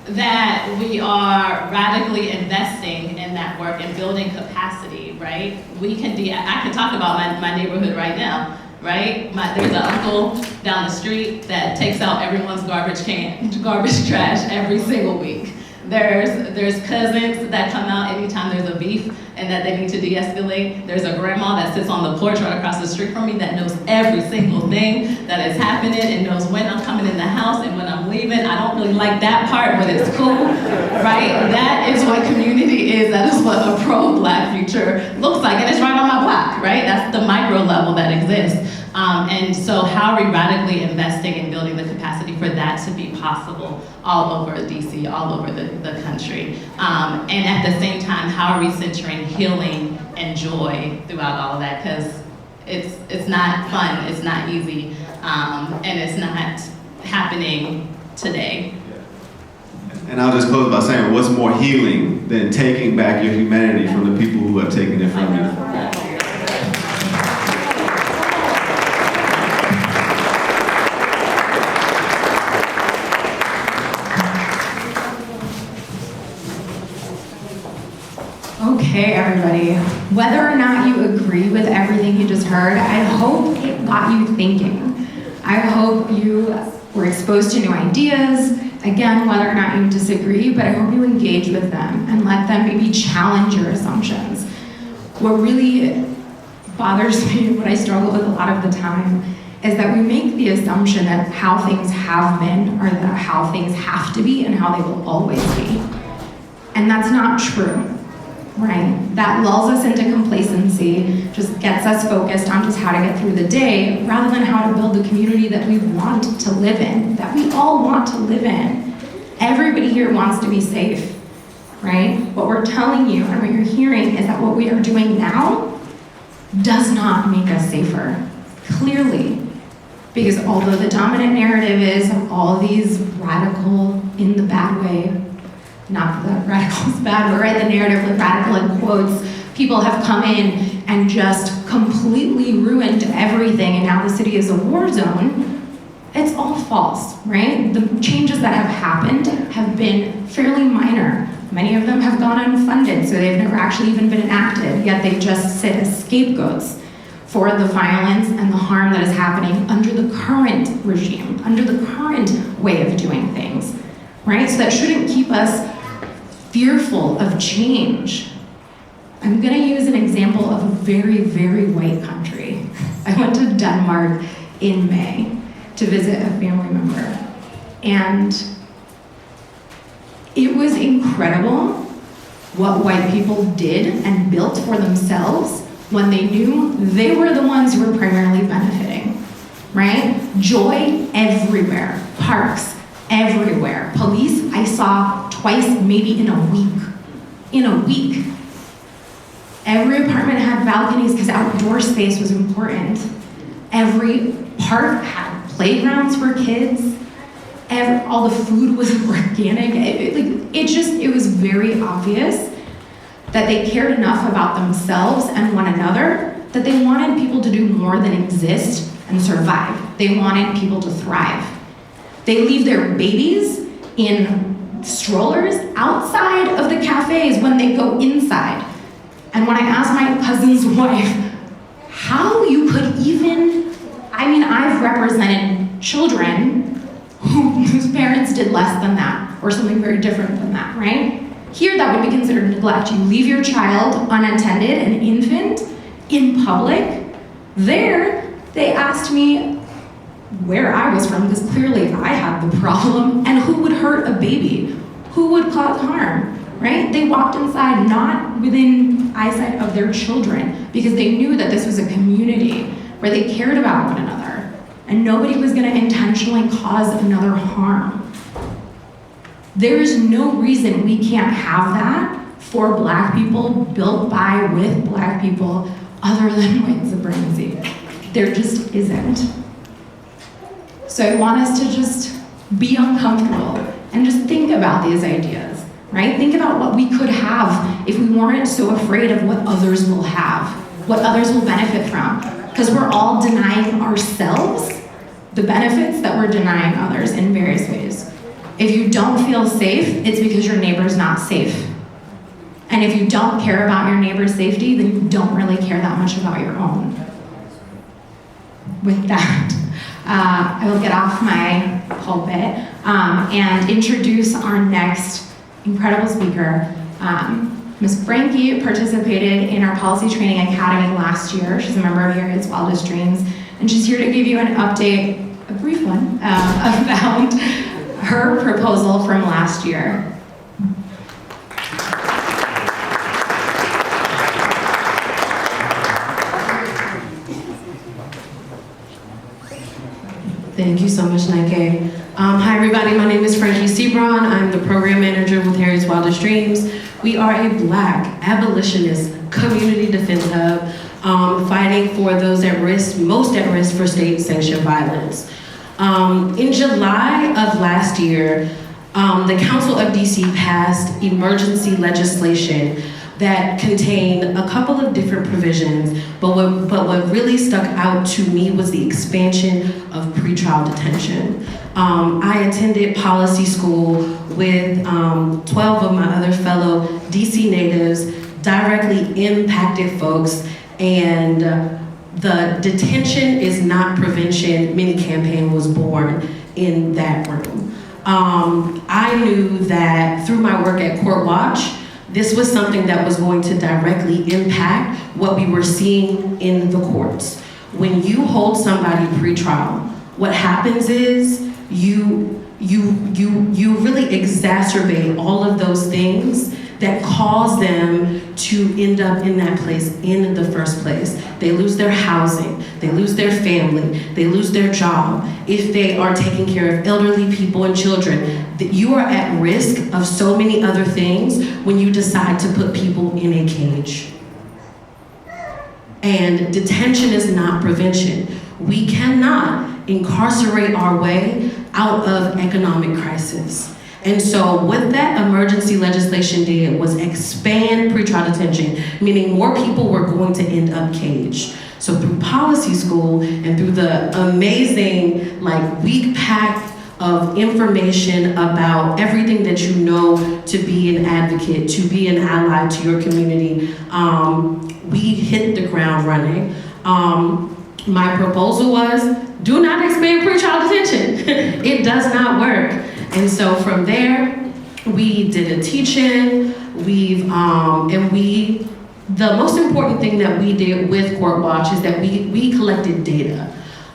That we are radically investing in that work and building capacity, right? I can talk about my neighborhood right now, right? There's an uncle down the street that takes out everyone's garbage trash every single week. There's cousins that come out anytime there's a beef and that they need to de-escalate. There's a grandma that sits on the porch right across the street from me that knows every single thing that is happening and knows when I'm coming in the house and when I'm leaving. I don't really like that part, but it's cool, right? That is what community is. That is what a pro-Black future looks like. And it's right on my block, right? That's the micro level that exists. And so how are we radically investing in building the capacity for that to be possible all over DC, all over the country? And at the same time, how are we centering healing and joy throughout all of that? Because it's not fun, it's not easy, and it's not happening today. And I'll just close by saying, what's more healing than taking back your humanity from the people who have taken it from you? Okay, everybody. Whether or not you agree with everything you just heard, I hope it got you thinking. I hope you were exposed to new ideas. Again, whether or not you disagree, but I hope you engage with them and let them maybe challenge your assumptions. What really bothers me, what I struggle with a lot of the time, is that we make the assumption that how things have been are that how things have to be and how they will always be. And that's not true. Right? That lulls us into complacency, just gets us focused on just how to get through the day, rather than how to build the community that we want to live in, that we all want to live in. Everybody here wants to be safe, right? What we're telling you and what you're hearing is that what we are doing now does not make us safer, clearly. Because although the dominant narrative is all these radical, in the bad way, not that radical is bad, but right, the narrative with radical in quotes, people have come in and just completely ruined everything, and now the city is a war zone. It's all false, right? The changes that have happened have been fairly minor. Many of them have gone unfunded, so they've never actually even been enacted, yet they just sit as scapegoats for the violence and the harm that is happening under the current regime, under the current way of doing things, right? So that shouldn't keep us fearful of change. I'm gonna use an example of a very, very white country. I went to Denmark in May to visit a family member, and it was incredible what white people did and built for themselves when they knew they were the ones who were primarily benefiting, right? Joy everywhere, parks everywhere. Police, I saw twice, maybe in a week. In a week. Every apartment had balconies because outdoor space was important. Every park had playgrounds for kids. All the food was organic. It was very obvious that they cared enough about themselves and one another that they wanted people to do more than exist and survive. They wanted people to thrive. They leave their babies in strollers outside of the cafes when they go inside. And when I asked my cousin's wife how you could even, I've represented children whose parents did less than that, or something very different than that, right? Here, that would be considered neglect. You leave your child unattended, an infant, in public. There, they asked me where I was from, because clearly I had the problem, and who would hurt a baby? Who would cause harm, right? They walked inside, not within eyesight of their children, because they knew that this was a community where they cared about one another, and nobody was gonna intentionally cause another harm. There is no reason we can't have that for Black people, built by, with Black people, other than white supremacy. There just isn't. So I want us to just be uncomfortable and just think about these ideas, right? Think about what we could have if we weren't so afraid of what others will have, what others will benefit from, because we're all denying ourselves the benefits that we're denying others in various ways. If you don't feel safe, it's because your neighbor's not safe. And if you don't care about your neighbor's safety, then you don't really care that much about your own. With that, I will get off my pulpit and introduce our next incredible speaker. Ms. Frankie participated in our Policy Training Academy last year. She's a member of Harriet's Wildest Dreams, and she's here to give you an update, a brief one, about her proposal from last year. Thank you so much, Nike. Hi everybody, my name is Frankie Seabron. I'm the program manager with Harriet's Wildest Dreams. We are a Black abolitionist community defense hub fighting for those at risk, most at risk for state-sanctioned violence. In July of last year, the Council of DC passed emergency legislation that contained a couple of different provisions, but what really stuck out to me was the expansion of pretrial detention. I attended policy school with 12 of my other fellow DC natives, directly impacted folks, and the Detention is Not Prevention mini campaign was born in that room. I knew that through my work at Court Watch, this was something that was going to directly impact what we were seeing in the courts. When you hold somebody pretrial, what happens is you really exacerbate all of those things that cause them to end up in that place in the first place. They lose their housing, they lose their family, they lose their job. If they are taking care of elderly people and children, you are at risk of so many other things when you decide to put people in a cage. And detention is not prevention. We cannot incarcerate our way out of economic crisis. And so what that emergency legislation did was expand pretrial detention, meaning more people were going to end up caged. So through policy school and through the amazing week packed of information about everything that you know to be an advocate, to be an ally to your community, we hit the ground running. My proposal was, do not expand pretrial detention. It does not work. And so from there, we did a teach-in, the most important thing that we did with Court Watch is that we collected data.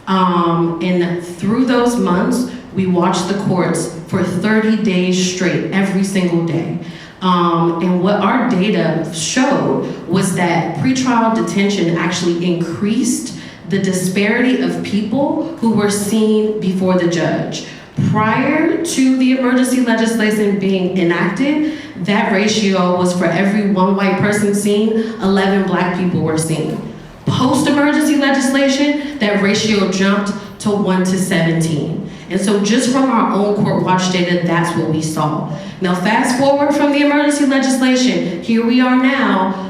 And through those months, we watched the courts for 30 days straight, every single day. And what our data showed was that pretrial detention actually increased the disparity of people who were seen before the judge. Prior to the emergency legislation being enacted, that ratio was for every one white person seen, 11 Black people were seen. Post-emergency legislation, that ratio jumped to 1 to 17. And so just from our own Court Watch data, that's what we saw. Now fast forward from the emergency legislation, here we are now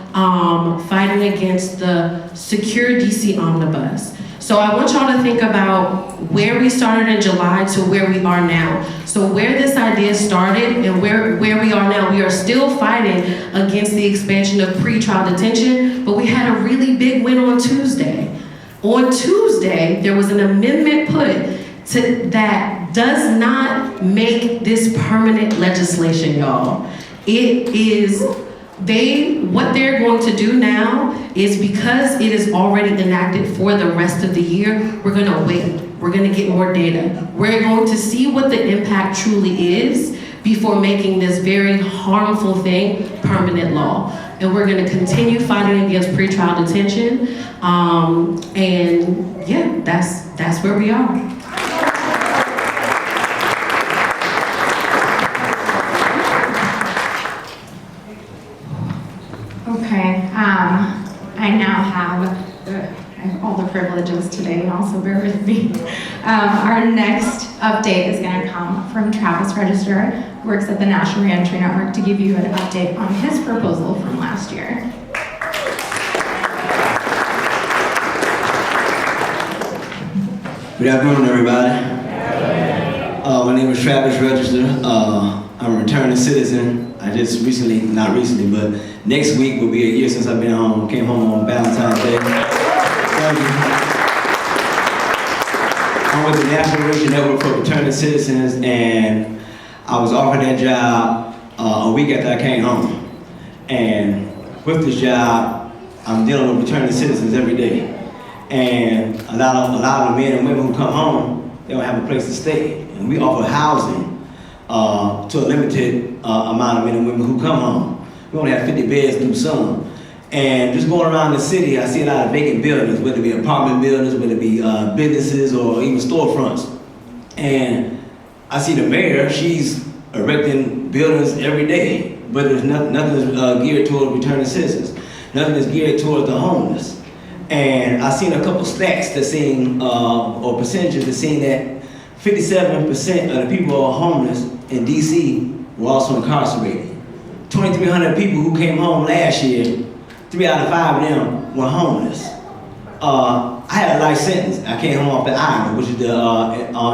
fighting against the Secure DC Omnibus. So I want y'all to think about where we started in July to where we are now. So where this idea started and where we are now, we are still fighting against the expansion of pretrial detention, but we had a really big win on Tuesday. On Tuesday, there was an amendment put that does not make this permanent legislation, y'all. what they're going to do now is, because it is already enacted for the rest of the year, we're gonna wait. We're gonna get more data. We're going to see what the impact truly is before making this very harmful thing permanent law. And we're gonna continue fighting against pretrial detention. And yeah, that's where we are. Okay, I now have all the privileges today, also bear with me. Our next update is going to come from Travis Register, who works at the National Reentry Network, to give you an update on his proposal from last year. Good afternoon, everybody. My name is Travis Register. I'm a returning citizen. I just recently, not recently, but next week will be a year since I've been home. Came home on Valentine's Day. Thank you. I'm with the National Reentry Network for Returning Citizens, and I was offered that job a week after I came home. And with this job, I'm dealing with returning citizens every day. And a lot of the men and women who come home, they don't have a place to stay. And we offer housing to a limited amount of men and women who come home. We only have 50 beds through summer. And just going around the city, I see a lot of vacant buildings, whether it be apartment buildings, whether it be businesses or even storefronts. And I see the mayor, she's erecting buildings every day, but there's nothing is geared toward returning citizens. Nothing is geared towards the homeless. And I've seen a couple stats that saying, or percentages that saying that 57% of the people who are homeless in DC were also incarcerated. 2,300 people who came home last year, 3 out of 5 of them were homeless. I had a life sentence. I came home off the island, which is the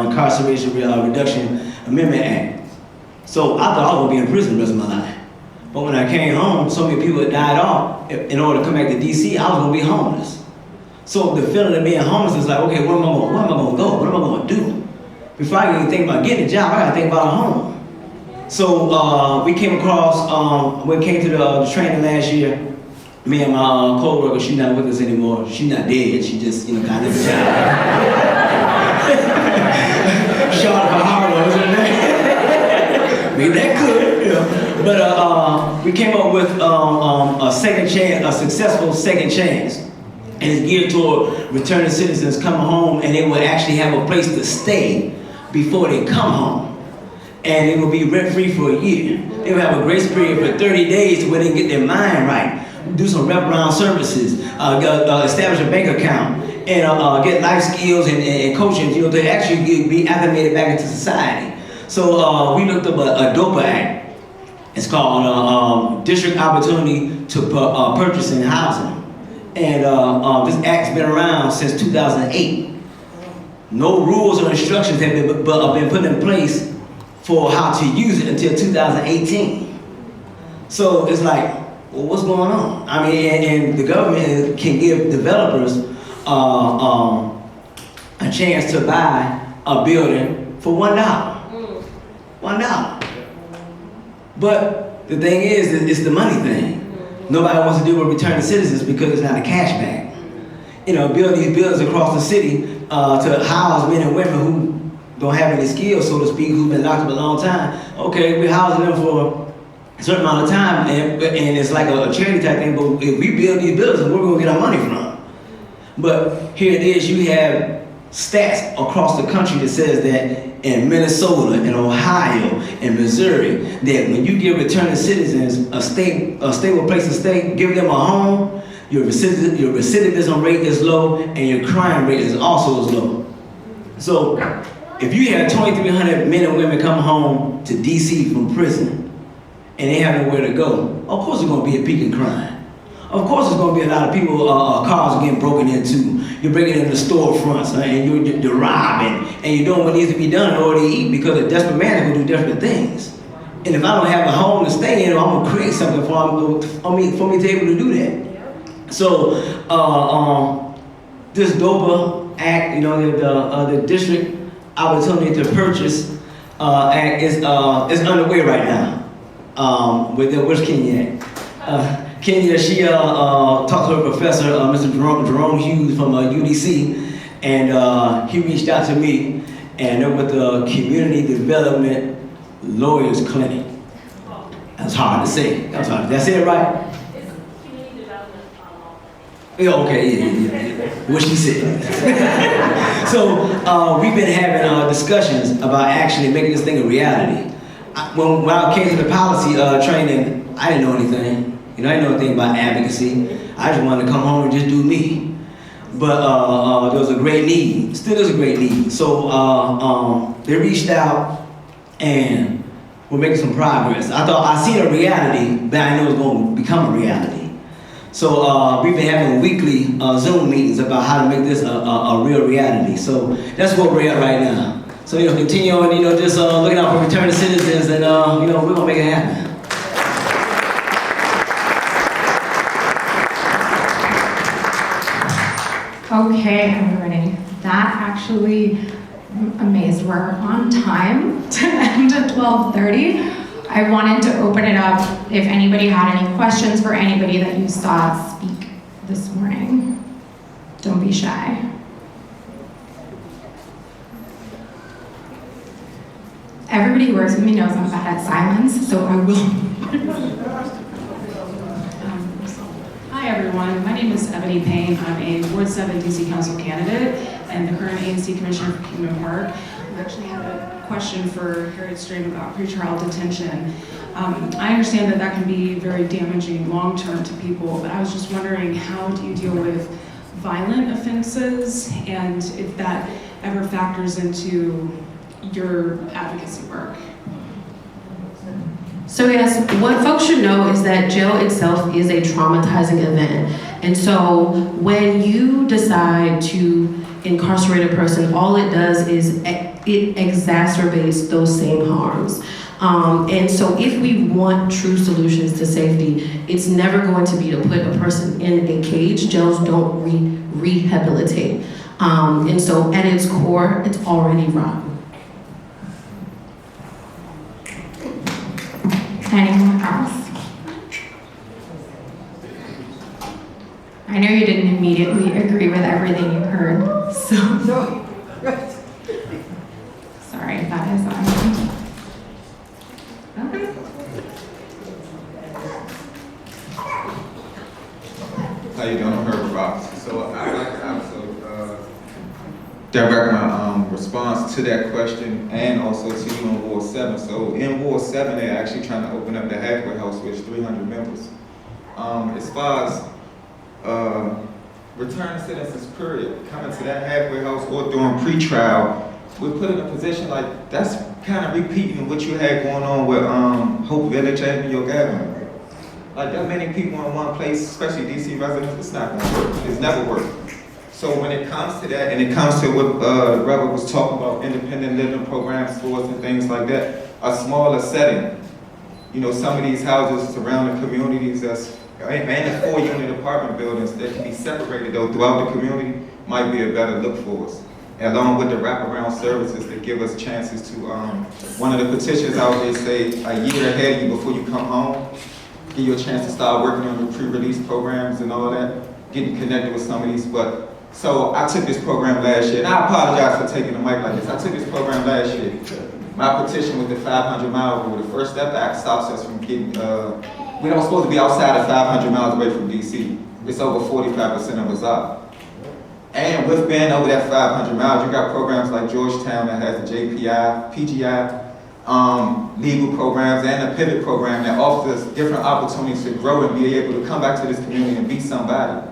Incarceration Reduction Amendment Act. So I thought I was gonna be in prison the rest of my life. But when I came home, so many people had died off. In order to come back to DC, I was gonna be homeless. So the feeling of being homeless is like, okay, where am I gonna go? What am I gonna do? Before I can even think about getting a job, I gotta think about a home. So we came across, we came to the training last year. Me and my co-worker, she's not with us anymore. She's not dead, she just, got this job. Shot of a heart, wasn't it? Maybe that could, But we came up with a second chance, a successful second chance. And it's geared toward returning citizens coming home, and they will actually have a place to stay before they come home. And they will be rent-free for a year. They will have a grace period for 30 days where they can get their mind right, do some wraparound services, establish a bank account, and get life skills and coaching, to actually be acclimated back into society. So we looked up a DOPA Act. It's called District Opportunity to Purchase and Housing. And this act's been around since 2008. No rules or instructions have been put in place for how to use it until 2018. So it's like, well, what's going on? I mean, and the government can give developers a chance to buy a building for $1. $1. But the thing is, it's the money thing. Nobody wants to deal with returning citizens because it's not a cashback. Build these buildings across the city to house men and women who don't have any skills, so to speak, who've been locked up a long time. Okay, we're housing them for a certain amount of time, and it's like a charity type thing, but if we build these buildings, where are we going to get our money from? But here it is, you have stats across the country that says that in Minnesota, in Ohio, in Missouri, that when you give returning citizens a stable place to stay, give them a home, your recidivism rate is low and your crime rate is also as low. So if you have 2,300 men and women come home to DC from prison and they have nowhere to go, of course there's going to be a peak in crime. Of course there's going to be a lot of people, cars are getting broken into. You're breaking into storefronts, and you're robbing, and you're doing what needs to be done in order to eat, because a desperate man is going to do desperate things. And if I don't have a home to stay in, I'm going to create something for me to be able to do that. So this DOPA Act, the District Opportunity to Purchase Act is underway right now. Where's Kenya at? Kenya, she talked to her professor, Mr. Jerome Hughes from UDC, and he reached out to me, and they're with the Community Development Lawyers Clinic. That's hard to say. That's hard. Did I say it right? It's community development law. Yeah, okay, yeah. What she said. So we've been having discussions about actually making this thing a reality. When I came to the policy training, I didn't know anything. You know, I didn't know anything about advocacy. I just wanted to come home and just do me. But there was a great need. Still is a great need. So they reached out and we're making some progress. I seen a reality, but I knew it was going to become a reality. So we've been having weekly Zoom meetings about how to make this a real reality. So that's where we're at right now. So, you know, continue on, you know, just looking out for returning citizens and, you know, we're going to make it happen. Okay, everybody. That actually, I'm amazed we're on time to end at 12:30. I wanted to open it up if anybody had any questions for anybody that you saw speak this morning. Don't be shy. Everybody who works with me knows I'm bad at silence, so I will. Hi everyone, my name is Ebony Payne. I'm a Ward 7 DC Council candidate and the current ANC Commissioner for Human Work. I actually had a question for Harriet Stream about pretrial detention. I understand that that can be very damaging long-term to people, but I was just wondering, how do you deal with violent offenses and if that ever factors into your advocacy work? So yes, what folks should know is that jail itself is a traumatizing event. And so when you decide to incarcerate a person, all it does is it exacerbates those same harms. And so if we want true solutions to safety, it's never going to be to put a person in a cage. Jails don't rehabilitate. And so at its core, it's already rotten. Anyone else? I know you didn't immediately agree with everything you heard, so. No. Sorry, that is on me. Okay. How you doing? I'm Herbert Robinson. So I'd like to also direct my response to that question and also to you on Ward 7. So in Ward 7, they're actually trying to open up the halfway house, which is 300 members. As far as return citizens, period, coming to that halfway house or doing pretrial, we're put in a position like that's kind of repeating what you had going on with Hope Village and your gathering. Like that many people in one place, especially DC residents, it's not gonna work. It's never worked. So when it comes to that, and it comes to what Rebel was talking about, independent living programs, stores and things like that, a smaller setting. You know, some of these houses surround the communities that's, and the 4-unit apartment buildings that can be separated though throughout the community might be a better look for us. Along with the wraparound services that give us chances to, one of the petitions out there say a year ahead of you before you come home, give you a chance to start working on your pre-release programs and all that, getting connected with some of these. But so I took this program last year, and I apologize for taking the mic like this. I took this program last year. My petition was the 500-mile rule. The First Step Act stops us from getting, we don't supposed to be outside of 500 miles away from DC. It's over 45% of us are. And with being over that 500 miles, you got programs like Georgetown that has the JPI, PGI, legal programs, and the Pivot program that offers us different opportunities to grow and be able to come back to this community and be somebody.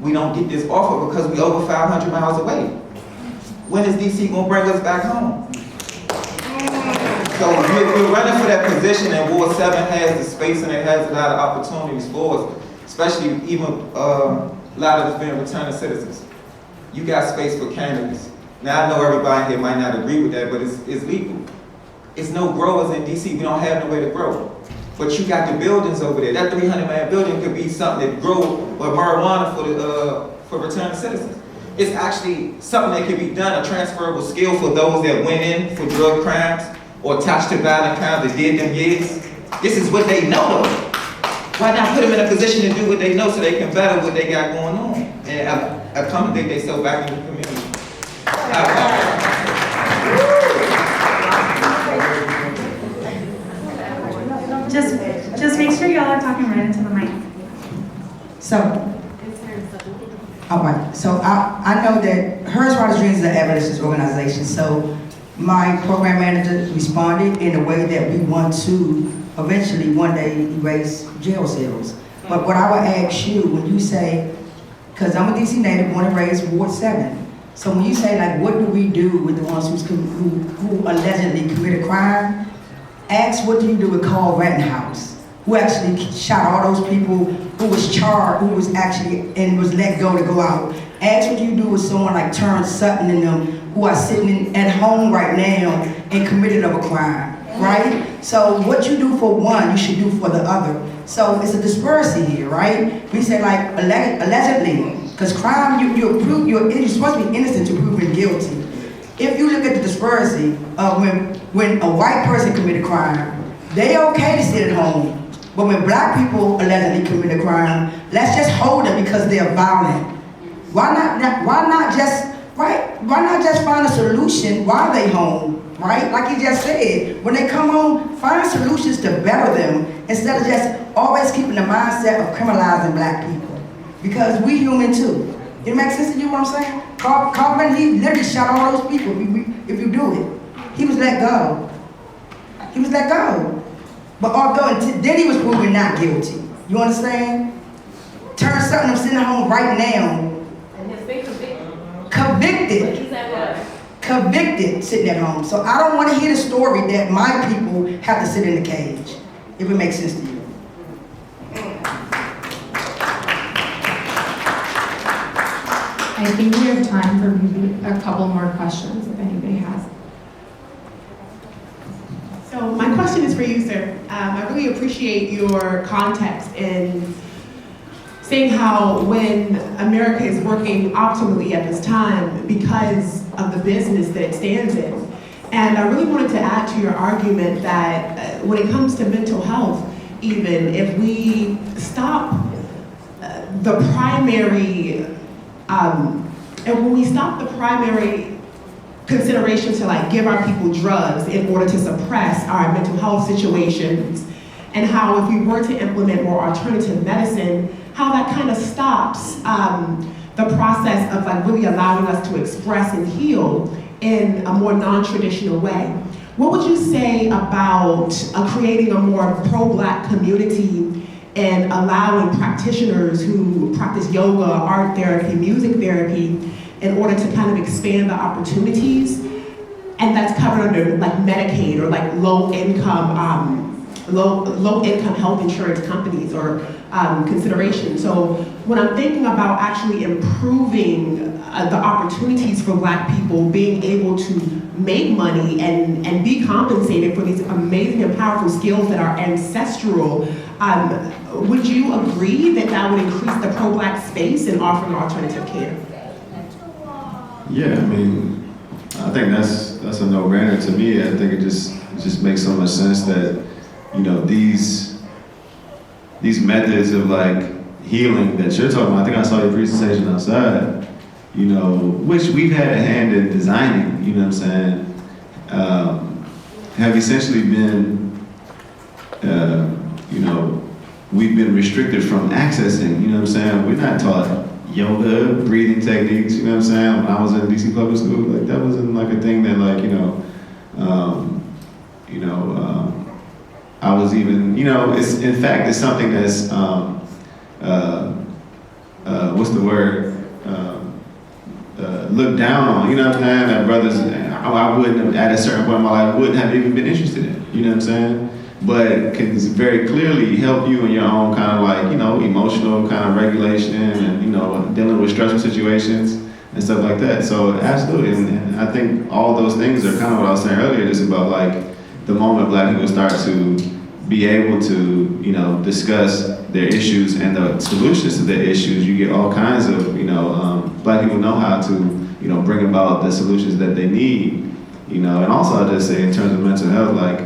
We don't get this offer because we over 500 miles away. When is DC gonna bring us back home? So we're running for that position, and Ward 7 has the space and it has a lot of opportunities for us, especially even a lot of us being returning citizens. You got space for candidates. Now I know everybody here might not agree with that, but it's legal. It's no growers in DC, we don't have no way to grow. But you got the buildings over there. That 300-man building could be something that grow marijuana for returning citizens. It's actually something that can be done, a transferable skill for those that went in for drug crimes or attached to violent crimes that did them years. This is what they know. Why not put them in a position to do what they know so they can better what they got going on and accommodate themselves back in the community? Just make sure y'all are talking right into the mic. So, all right. So I know that Hers Wildest Dreams is an abolitionist organization. So my program manager responded in a way that we want to eventually one day erase jail cells. But what I would ask you when you say, because I'm a DC native, born and raised Ward 7. So when you say like, what do we do with the ones who allegedly committed crime? Ask what do you do with Carl Rittenhouse, who actually shot all those people, who was charged, who was actually, and was let go to go out. Ask what you do with someone like Terrence Sutton and them, who are sitting at home right now and committed of a crime, right? So what you do for one, you should do for the other. So it's a disparity here, right? We say like, allegedly, because crime, you're supposed to be innocent to proven guilty. If you look at the disparity of when a white person committed crime, they okay to sit at home. But when black people allegedly commit a crime, let's just hold them because they're violent. Why not just find a solution while they home, right? Like you just said, when they come home, find solutions to better them instead of just always keeping the mindset of criminalizing black people. Because we human too. It makes sense to you what I'm saying? Carl, he literally shot all those people if you do it. He was let go. He was let go. But although then he was proven not guilty. You understand? Turn something I'm sitting at home right now. And has been convicted. Convicted. But he's at work. Convicted sitting at home. So I don't want to hear the story that my people have to sit in the cage. If it makes sense to you. I think we have time for maybe a couple more questions if anybody has. So my question is for you, sir. I really appreciate your context in saying how when America is working optimally at this time because of the business that it stands in. And I really wanted to add to your argument that when it comes to mental health, even if we stop the primary and when we stop the primary consideration to like give our people drugs in order to suppress our mental health situations, and how if we were to implement more alternative medicine, how that kind of stops the process of like really allowing us to express and heal in a more non-traditional way. What would you say about creating a more pro-Black community and allowing practitioners who practice yoga, art therapy, music therapy, in order to kind of expand the opportunities? And that's covered under like Medicaid or like low income health insurance companies or consideration. So when I'm thinking about actually improving the opportunities for Black people being able to make money and be compensated for these amazing and powerful skills that are ancestral, would you agree that that would increase the pro-Black space in offering alternative care? Yeah, I mean, I think that's a no-brainer to me. I think it just makes so much sense that, you know, these methods of like healing that you're talking about, I think I saw your presentation outside, you know, which we've had a hand in designing, you know what I'm saying, have essentially been, you know, we've been restricted from accessing, you know what I'm saying? We're not taught yoga, breathing techniques, you know what I'm saying? When I was in DC public school, like that wasn't like a thing that like, I was even, you know, it's, in fact, it's something that's, what's the word? Looked down on, you know what I'm saying? That brothers, I wouldn't have, at a certain point in my life, wouldn't have even been interested in, you know what I'm saying? But can very clearly help you in your own kind of like, you know, emotional kind of regulation and, you know, dealing with stressful situations and stuff like that. So absolutely, and I think all those things are kind of what I was saying earlier, just about like the moment Black people start to be able to, you know, discuss their issues and the solutions to their issues, you get all kinds of, you know, Black people know how to, you know, bring about the solutions that they need, you know. And also I'll just say in terms of mental health, like,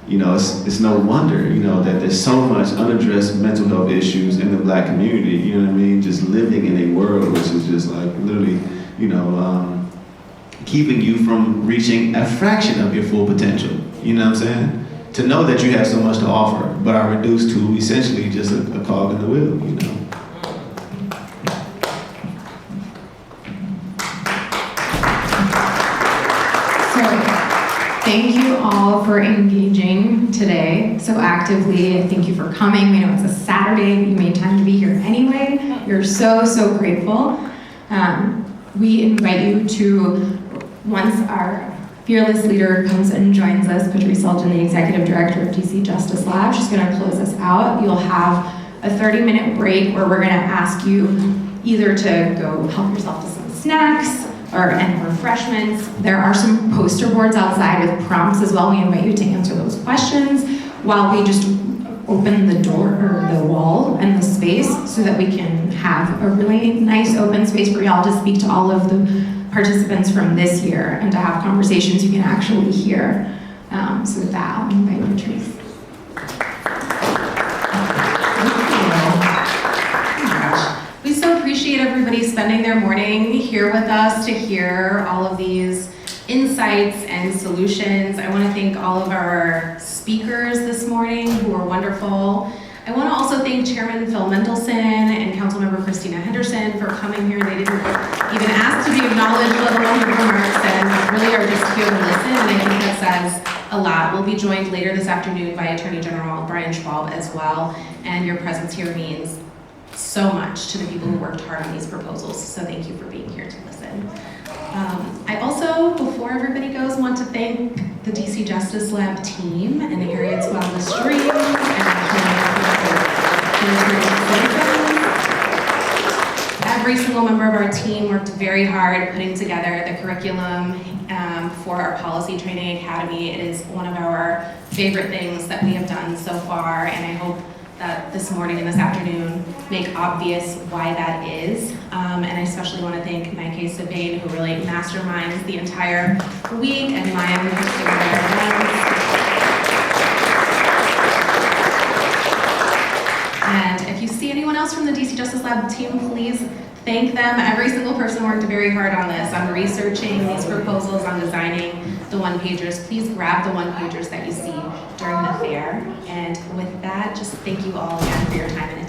you know, it's no wonder, you know, that there's so much unaddressed mental health issues in the Black community, you know what I mean? Just living in a world which is just like literally, you know, keeping you from reaching a fraction of your full potential, you know what I'm saying? To know that you have so much to offer, but are reduced to essentially just a cog in the wheel, you know? Thank you all for engaging today so actively. Thank you for coming. We know it's a Saturday, but you made time to be here anyway. We're so, so grateful. We invite you to, once our fearless leader comes and joins us, Patrice, Sulton, the Executive Director of DC Justice Lab, she's gonna close us out. You'll have a 30-minute break where we're gonna ask you either to go help yourself to some snacks, and refreshments. There are some poster boards outside with prompts as well. We invite you to answer those questions while we just open the door or the wall and the space so that we can have a really nice open space for y'all to speak to all of the participants from this year and to have conversations you can actually hear. So with that, I'll invite Patrice. We so appreciate everybody spending their morning here with us to hear all of these insights and solutions. I want to thank all of our speakers this morning who were wonderful. I want to also thank Chairman Phil Mendelson and Councilmember Christina Henderson for coming here. They didn't even ask to be acknowledged, let alone the remarks, and really are just here to listen, and I think that says a lot. We'll be joined later this afternoon by Attorney General Brian Schwab as well, and your presence here means so much to the people who worked hard on these proposals, so thank you for being here to listen. I also, before everybody goes, want to thank the DC Justice Lab team and Harriet's Wildest Dreams Every single member of our team worked very hard putting together the curriculum for our Policy Training Academy. It is one of our favorite things that we have done so far, and I hope that this morning and this afternoon make obvious why that is. And I especially want to thank Maike Sabane, who really masterminds the entire week, and Maya, who puts together our events. And if you see anyone else from the DC Justice Lab team, please thank them. Every single person worked very hard on this, on researching these proposals, on designing the one-pagers. Please grab the one-pagers that you see during the fair. And with that, just thank you all again for your time and